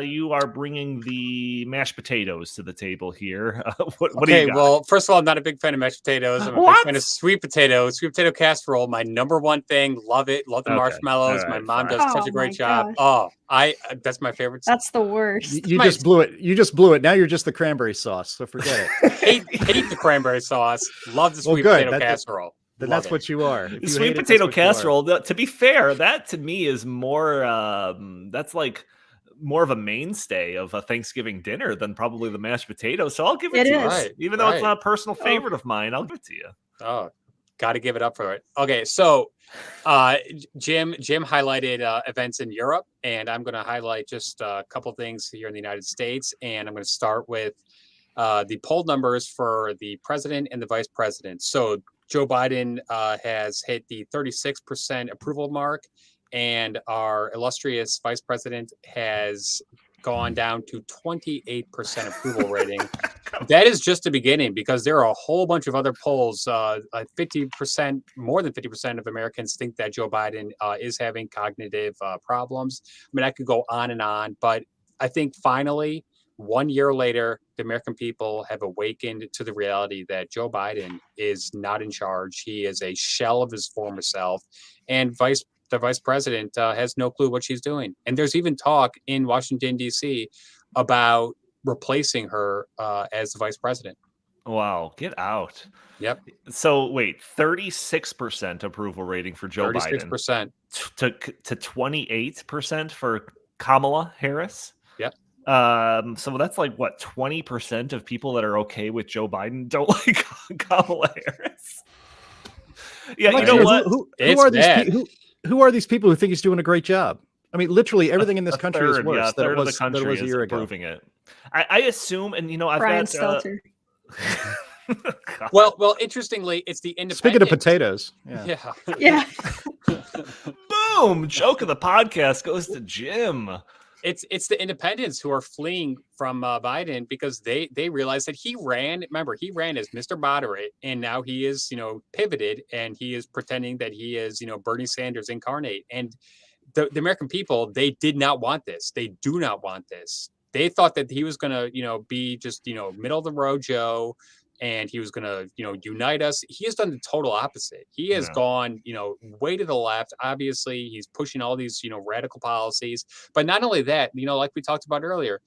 you are bringing the mashed potatoes to the table here. What do you got? Well, first of all, I'm not a big fan of mashed potatoes. I'm a big fan of sweet potato casserole. My number one thing. Love it. Love the marshmallows. All right, my mom fine. does such a great job. Gosh. Oh, that's my favorite. That's the worst. You just blew it. You just blew it. Now you're just the cranberry sauce. So forget it. hate the cranberry sauce. Love the sweet potato casserole. Then that's what you are. If you Sweet hate it, potato that's what you are. casserole. To be fair, that to me is more. That's like more of a mainstay of a Thanksgiving dinner than probably the mashed potatoes. So I'll give it to you, Right, even though it's not a personal favorite of mine. I'll give it to you. Oh, got to give it up for it. Okay, so Jim highlighted events in Europe, and I'm going to highlight just a couple things here in the United States, and I'm going to start with the poll numbers for the president and the vice president. So Joe Biden has hit the 36% approval mark, and our illustrious vice president has gone down to 28% approval rating. That is just the beginning, because there are a whole bunch of other polls. 50%, more than 50% of Americans think that Joe Biden is having cognitive problems. I mean, I could go on, but I think finally, 1 year later, the American people have awakened to the reality that Joe Biden is not in charge. He is a shell of his former self, and the vice president has no clue what she's doing. And there's even talk in Washington, D.C. about replacing her as the vice president. Wow, get out. Yep. So wait, 36% approval rating for Joe 36%. Biden to 28% for Kamala Harris. Yep. So that's like what, 20% of people that are okay with Joe Biden don't like Kamala Harris. Yeah, Like, you know what? Who are these people who think he's doing a great job? I mean, literally everything in this country is worse than it was a year ago. Approving it. I assume, and I've Brian got Stelter. Well, interestingly, it's the independent. Speaking of potatoes, Yeah. Boom! Joke of the podcast goes to Jim. It's the independents who are fleeing from Biden because they realize that he ran. Remember, he ran as Mr. Moderate, and now he is pivoted, and he is pretending that he is Bernie Sanders incarnate. And the American people, they did not want this. They do not want this. They thought that he was going to be just middle of the road Joe, and he was going to unite us. He has done the total opposite. He has gone way to the left. Obviously, he's pushing all these radical policies. But not only that, like we talked about earlier,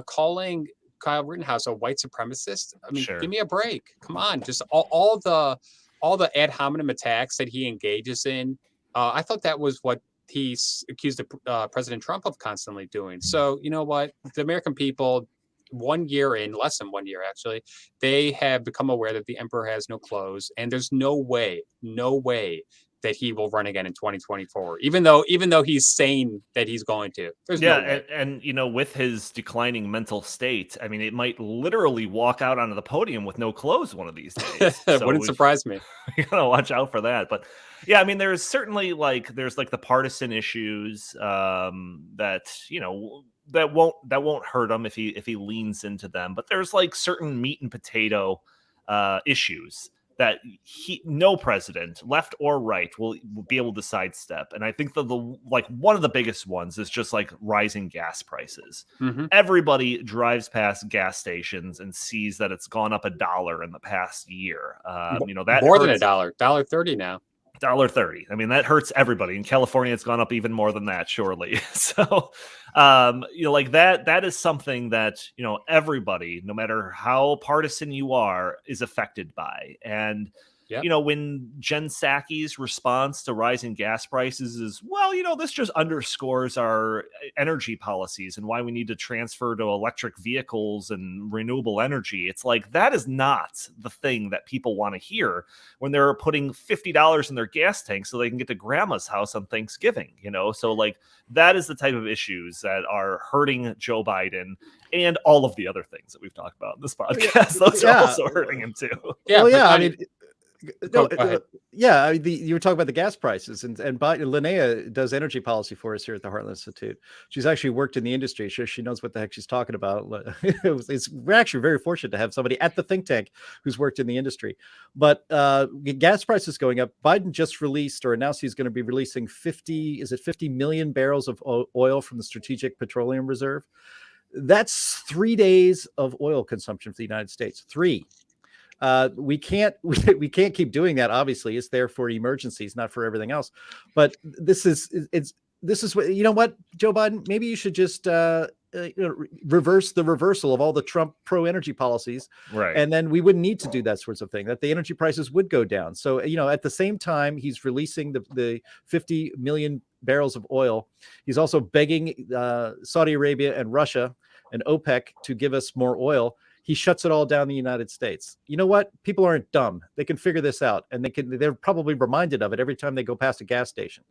calling Kyle Rittenhouse a white supremacist. I mean, give me a break. Come on, just all the ad hominem attacks that he engages in. I thought that was what he's accused of President Trump of constantly doing. So you know what, the American people, 1 year in, less than 1 year actually, they have become aware that the emperor has no clothes, and there's no way that he will run again in 2024, even though he's saying that he's going to. There's Yeah, no way. and with his declining mental state, I mean, it might literally walk out onto the podium with no clothes one of these days. So Wouldn't surprise me. you gotta watch out for that. But yeah, I mean, there's certainly there's the partisan issues that that won't hurt him if he leans into them. But there's certain meat and potato issues that no president, left or right, will be able to sidestep. And I think the one of the biggest ones is just rising gas prices. Mm-hmm. Everybody drives past gas stations and sees that it's gone up $1 in the past year. That more than hurts. $1.30 now. $1.30. I mean, that hurts everybody. In California, it's gone up even more than that, surely. So, that is something that, everybody, no matter how partisan you are, is affected by. And, Yep. When Jen Psaki's response to rising gas prices is, well, this just underscores our energy policies and why we need to transfer to electric vehicles and renewable energy. It's that is not the thing that people want to hear when they're putting $50 in their gas tank so they can get to grandma's house on Thanksgiving, So that is the type of issues that are hurting Joe Biden and all of the other things that we've talked about in this podcast. Those are also hurting him too. Yeah, well, yeah, go ahead. Yeah, you were talking about the gas prices, and Linnea does energy policy for us here at the Heartland Institute. She's actually worked in the industry, so she knows what the heck she's talking about. We're actually very fortunate to have somebody at the think tank who's worked in the industry. But gas prices going up. Biden just released or announced he's going to be releasing 50 million barrels of oil from the Strategic Petroleum Reserve. That's 3 days of oil consumption for the United States. 3. We can't keep doing that. Obviously, it's there for emergencies, not for everything else. But this is what, Joe Biden, maybe you should just reverse the reversal of all the Trump pro energy policies, right? And then we wouldn't need to do that sorts of thing. That the energy prices would go down. So at the same time he's releasing the 50 million barrels of oil, he's also begging Saudi Arabia and Russia and OPEC to give us more oil. He shuts it all down in the United States. You know what? People aren't dumb. They can figure this out, and they're probably reminded of it every time they go past a gas station.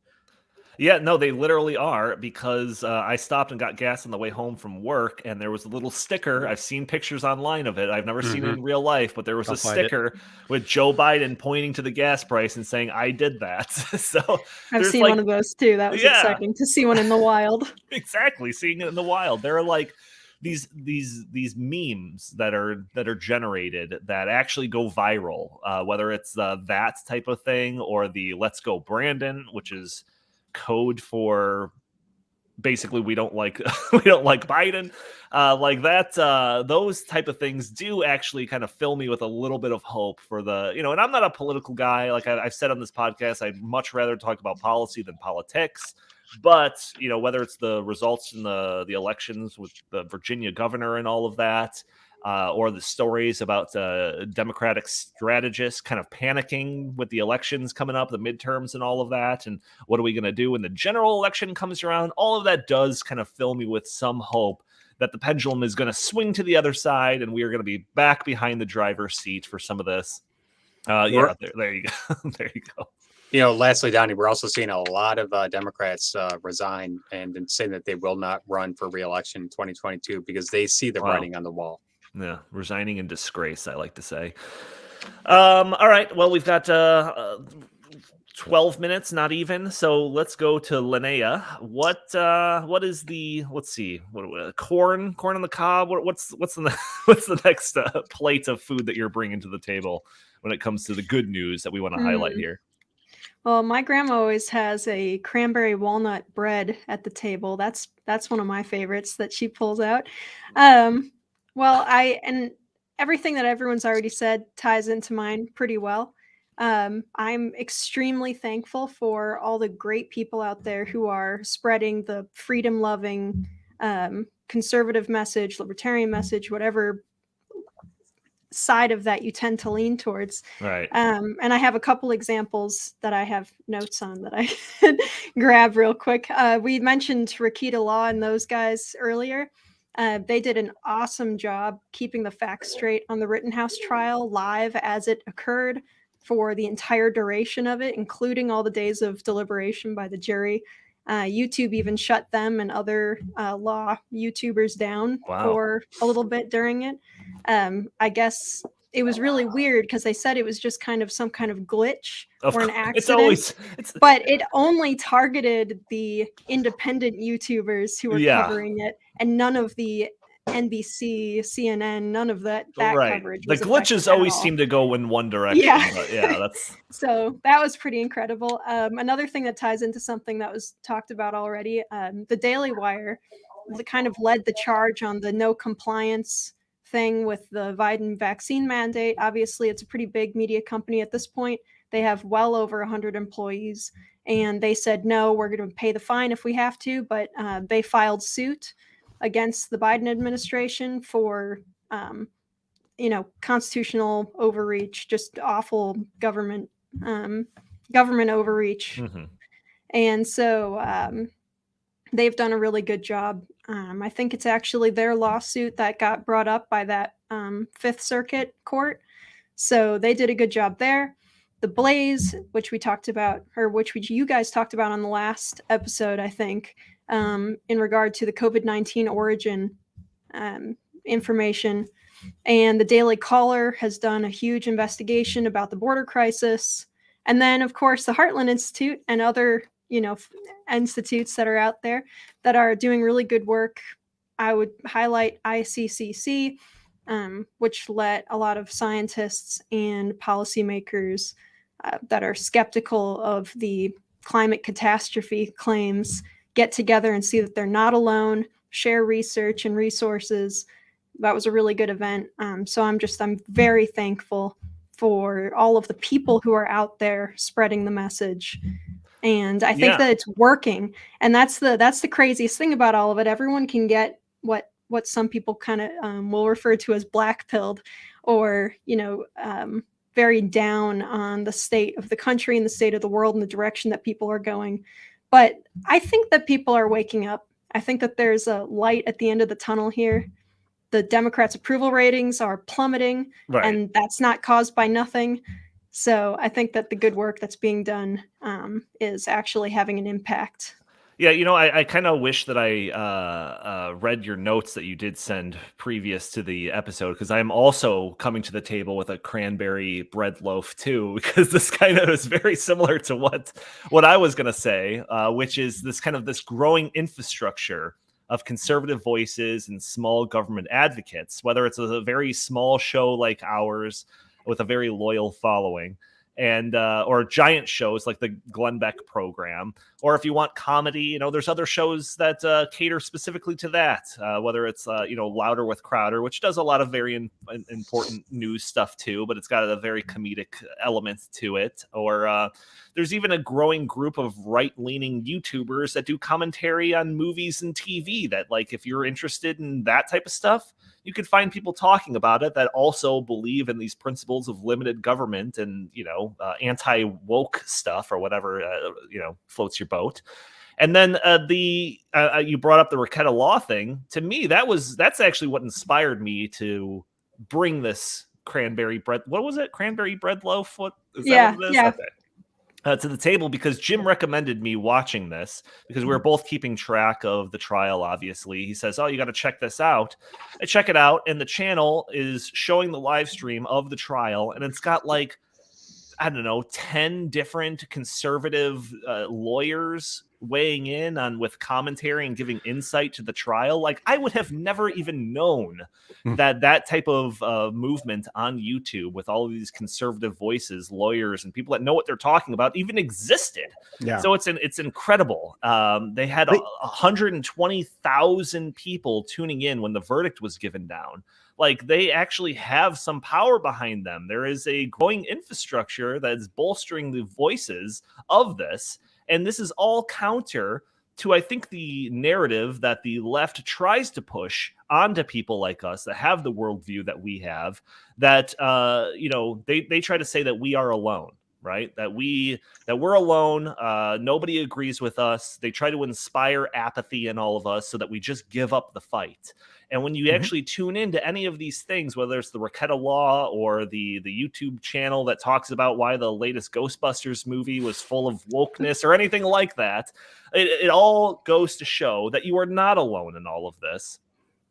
Yeah, no, they literally are, because I stopped and got gas on the way home from work, and there was a little sticker. I've seen pictures online of it. I've never seen it in real life, but there was a sticker with Joe Biden pointing to the gas price and saying, "I did that." So I've seen one of those too. That was exciting to see one in the wild. Exactly, seeing it in the wild. There are these memes that are generated that actually go viral, whether it's that type of thing or the "Let's Go Brandon," which is code for basically we don't like Biden, those type of things do actually kind of fill me with a little bit of hope for the, and I'm not a political guy. Like I've said on this podcast, I'd much rather talk about policy than politics. But, whether it's the results in the elections with the Virginia governor and all of that, or the stories about Democratic strategists kind of panicking with the elections coming up, the midterms and all of that, and what are we going to do when the general election comes around, all of that does kind of fill me with some hope that the pendulum is going to swing to the other side and we are going to be back behind the driver's seat for some of this. There you go. There you go. Lastly, Donnie, we're also seeing a lot of Democrats resign and saying that they will not run for re-election in 2022 because they see the writing on the wall. Yeah, resigning in disgrace, I like to say. All right, well, we've got 12 minutes, not even. So let's go to Linnea. What is the? Let's see. Corn on the cob. What's the next plate of food that you're bringing to the table when it comes to the good news that we want to highlight here? Well, my grandma always has a cranberry walnut bread at the table. That's one of my favorites that she pulls out. And everything that everyone's already said ties into mine pretty well. I'm extremely thankful for all the great people out there who are spreading the freedom-loving, conservative message, libertarian message, whatever side of that you tend to lean towards. Right. And I have a couple examples that I have notes on that I could grab real quick. We mentioned Rakita Law and those guys earlier. They did an awesome job keeping the facts straight on the Rittenhouse trial live as it occurred for the entire duration of it, including all the days of deliberation by the jury. YouTube even shut them and other law YouTubers down for a little bit during it. I guess it was really weird because they said it was just kind of some kind of glitch or an accident. But it only targeted the independent YouTubers who were covering it, and none of the NBC, CNN, none of that coverage. The glitches always seem to go in one direction. Yeah, but yeah, that's so that was pretty incredible. Another thing that ties into something that was talked about already, the Daily Wire kind of led the charge on the no compliance thing with the Biden vaccine mandate. Obviously, it's a pretty big media company at this point. They have well over 100 employees, and they said, no, we're going to pay the fine if we have to, but they filed suit against the Biden administration for, constitutional overreach, just awful government overreach. Mm-hmm. And so they've done a really good job. I think it's actually their lawsuit that got brought up by that Fifth Circuit court. So they did a good job there. The Blaze, which we talked about, or which you guys talked about on the last episode, I think, in regard to the COVID-19 origin information. And the Daily Caller has done a huge investigation about the border crisis. And then, of course, the Heartland Institute and other institutes that are out there that are doing really good work. I would highlight ICCC, which let a lot of scientists and policymakers that are skeptical of the climate catastrophe claims get together and see that they're not alone, share research and resources. That was a really good event. So I'm very thankful for all of the people who are out there spreading the message. And I think that it's working. And that's the craziest thing about all of it. Everyone can get what some people kind of will refer to as black-pilled, or, very down on the state of the country and the state of the world and the direction that people are going. But I think that people are waking up. I think that there's a light at the end of the tunnel here. The Democrats' approval ratings are plummeting, and that's not caused by nothing. So I think that the good work that's being done is actually having an impact. Yeah, I kind of wish that I read your notes that you did send previous to the episode, because I'm also coming to the table with a cranberry bread loaf too, because this kind of is very similar to what I was going to say, which is this growing infrastructure of conservative voices and small government advocates, whether it's a very small show like ours with a very loyal following, and or giant shows like the Glenn Beck program, or if you want comedy, there's other shows that cater specifically to that, whether it's Louder with Crowder, which does a lot of very important news stuff too, but it's got a very comedic element to it, or there's even a growing group of right-leaning YouTubers that do commentary on movies and TV that, like, if you're interested in that type of stuff, you could find people talking about it that also believe in these principles of limited government and, anti-woke stuff or whatever, floats your boat. And then you brought up the Raketa Law thing. To me, that's actually what inspired me to bring this cranberry bread. What was it? Cranberry bread loaf? What is that? What it is? Yeah. Okay. To the table, because Jim recommended me watching this, because we were both keeping track of the trial. Obviously, he says, "Oh, you got to check this out." I check it out, and the channel is showing the live stream of the trial, and it's got 10 different conservative lawyers weighing in on with commentary and giving insight to the trial. Like, I would have never even known that type of movement on YouTube with all of these conservative voices, lawyers, and people that know what they're talking about even existed. Yeah. So it's incredible. They had 120,000 people tuning in when the verdict was given down. Like, they actually have some power behind them. There is a growing infrastructure that is bolstering the voices of this. And this is all counter to, I think, the narrative that the left tries to push onto people like us that have the worldview that we have, that, they try to say that we are alone, right? That we're alone. Nobody agrees with us. They try to inspire apathy in all of us so that we just give up the fight. And when you actually tune into any of these things, whether it's the Raketa Law or the YouTube channel that talks about why the latest Ghostbusters movie was full of wokeness or anything like that, it all goes to show that you are not alone in all of this.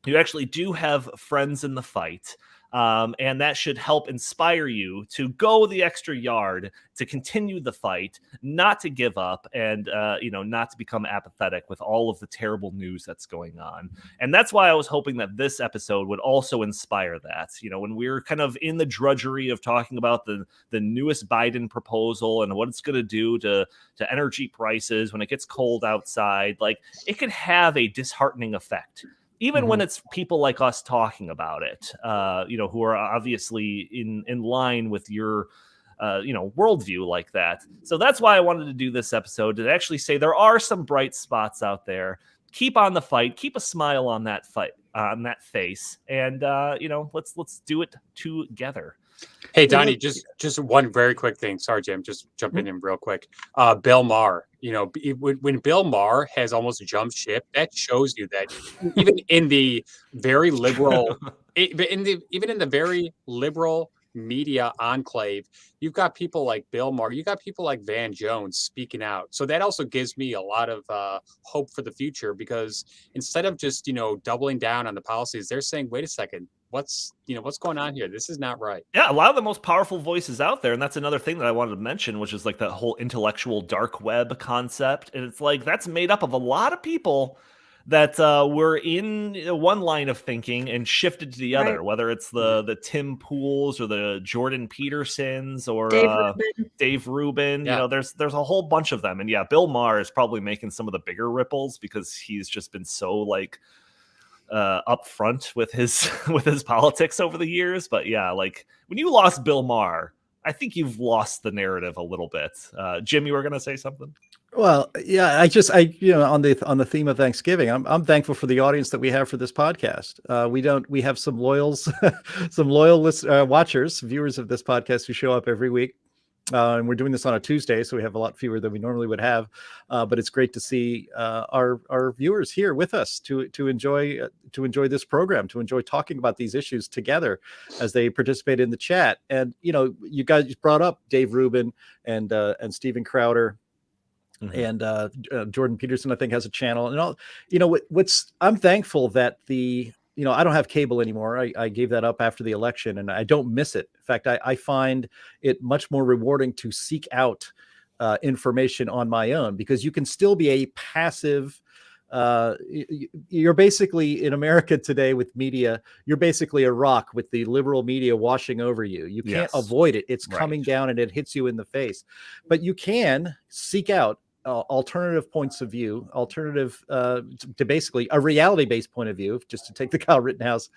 You actually do have friends in the fight. And that should help inspire you to go the extra yard, to continue the fight, not to give up, and not to become apathetic with all of the terrible news that's going on. And that's why I was hoping that this episode would also inspire that. When we're kind of in the drudgery of talking about the newest Biden proposal and what it's going to do to energy prices when it gets cold outside, like, it could have a disheartening effect. Even when it's people like us talking about it, who are obviously in line with your, worldview like that. So that's why I wanted to do this episode, to actually say there are some bright spots out there. Keep on the fight. Keep a smile on that fight, on that face, and let's do it together. Hey, Donnie, just one very quick thing. Sorry, Jim, just jumping in real quick. Bill Maher, when Bill Maher has almost jumped ship, that shows you that even in the very liberal, even in the very liberal media enclave, you've got people like Bill Maher, you got people like Van Jones speaking out. So that also gives me a lot of hope for the future, because instead of just doubling down on the policies, they're saying, wait a second, what's going on here? This is not right. Yeah, a lot of the most powerful voices out there, and that's another thing that I wanted to mention, which is like that whole intellectual dark web concept. And it's like that's made up of a lot of people that were in one line of thinking and shifted to the other, whether it's the Tim Pools or the Jordan Petersons or Dave Rubin. Yeah. There's a whole bunch of them. And yeah, Bill Maher is probably making some of the bigger ripples because he's just been so up front with his politics over the years. But yeah, like when you lost Bill Maher, I think you've lost the narrative a little bit. Jim, you were going to say something? Well, yeah, on the theme of Thanksgiving, I'm thankful for the audience that we have for this podcast. We have some loyal watchers, viewers of this podcast who show up every week. And we're doing this on a Tuesday, so we have a lot fewer than we normally would have. But it's great to see our viewers here with us to enjoy this program, to enjoy talking about these issues together as they participate in the chat. And you guys brought up Dave Rubin and Steven Crowder. And Jordan Peterson, I think, has a channel. And all, I'm thankful that I don't have cable anymore. I gave that up after the election, and I don't miss it. In fact, I find it much more rewarding to seek out information on my own, because you can still be a passive. You're basically, in America today with media, you're basically a rock with the liberal media washing over you. You can't avoid it. It's coming down and it hits you in the face. But you can seek out alternative points of view, alternative to basically a reality-based point of view, just to take the Kyle Rittenhouse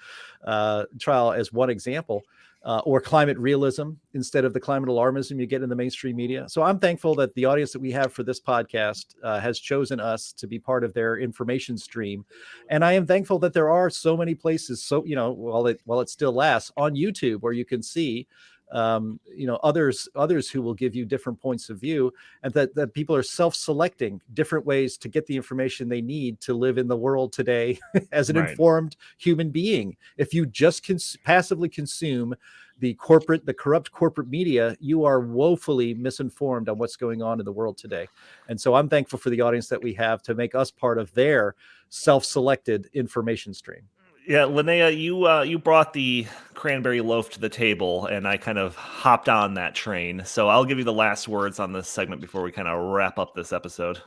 trial as one example, or climate realism instead of the climate alarmism you get in the mainstream media. So I'm thankful that the audience that we have for this podcast has chosen us to be part of their information stream. And I am thankful that there are so many places, while it still lasts, on YouTube, where you can see others who will give you different points of view, and that people are self-selecting different ways to get the information they need to live in the world today as an informed human being. If you just passively consume the corrupt corporate media, you are woefully misinformed on what's going on in the world today. And so I'm thankful for the audience that we have to make us part of their self-selected information stream. Yeah, Linnea, you brought the cranberry loaf to the table, and I kind of hopped on that train. So I'll give you the last words on this segment before we kind of wrap up this episode.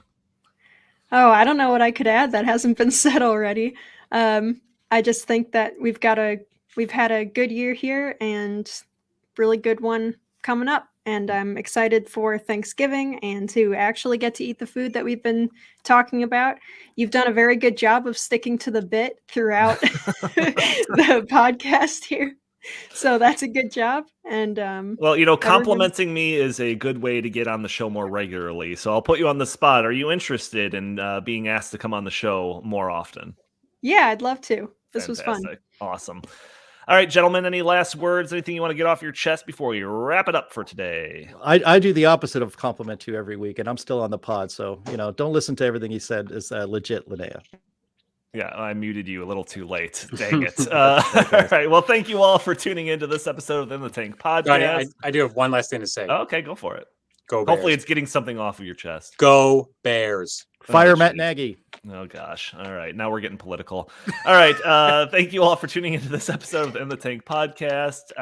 Oh, I don't know what I could add that hasn't been said already. I just think that we've had a good year here and really good one coming up. And I'm excited for Thanksgiving and to actually get to eat the food that we've been talking about. You've done a very good job of sticking to the bit throughout the podcast here. So that's a good job. And complimenting me is a good way to get on the show more regularly. So I'll put you on the spot. Are you interested in being asked to come on the show more often? Yeah, I'd love to. This was fun. Awesome. All right, gentlemen, any last words? Anything you want to get off your chest before we wrap it up for today? I do the opposite of compliment you every week, and I'm still on the pod. So, don't listen to everything he said is legit, Linnea. Yeah, I muted you a little too late. Dang it. All right. Well, thank you all for tuning into this episode of In the Tank podcast. I do have one last thing to say. Okay, go for it. Go Bears. Hopefully it's getting something off of your chest. Go Bears. Fire Oh, Matt geez. Nagy. Oh, gosh. All right. Now we're getting political. All right. Thank you all for tuning into this episode of the In the Tank podcast.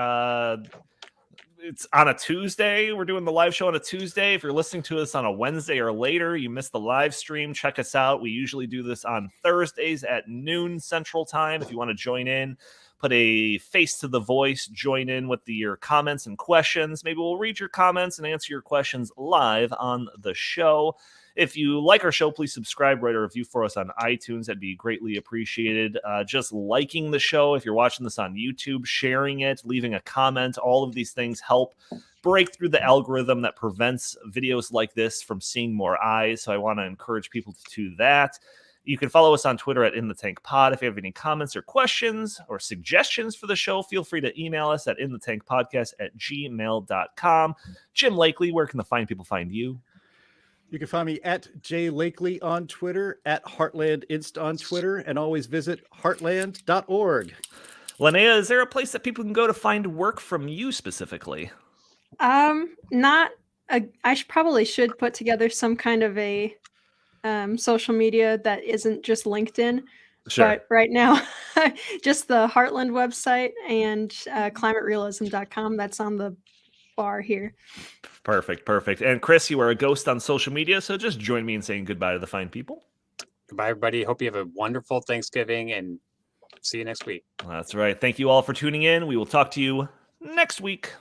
It's on a Tuesday. We're doing the live show on a Tuesday. If you're listening to us on a Wednesday or later, you missed the live stream, check us out. We usually do this on Thursdays at noon Central Time. If you want to join in, put a face to the voice, join in with your comments and questions. Maybe we'll read your comments and answer your questions live on the show. If you like our show, please subscribe, write a review for us on iTunes. That'd be greatly appreciated. Just liking the show, if you're watching this on YouTube, sharing it, leaving a comment, all of these things help break through the algorithm that prevents videos like this from seeing more eyes. So I want to encourage people to do that. You can follow us on Twitter at InTheTankPod. If you have any comments or questions or suggestions for the show, feel free to email us at inthetankpodcast@gmail.com. Jim Lakely, where can the fine people find you? You can find me at J Lakely on Twitter, at Heartland Inst on Twitter, and always visit heartland.org. Linnea, is there a place that people can go to find work from you specifically? Not. Probably should put together some kind of a social media that isn't just LinkedIn. Sure. But right now, just the Heartland website and climaterealism.com. That's on the bar here. Perfect. And Chris, you are a ghost on social media, so just join me in saying goodbye to the fine people. Goodbye, everybody. Hope you have a wonderful Thanksgiving and see you next week. That's right. Thank you all for tuning in. We will talk to you next week.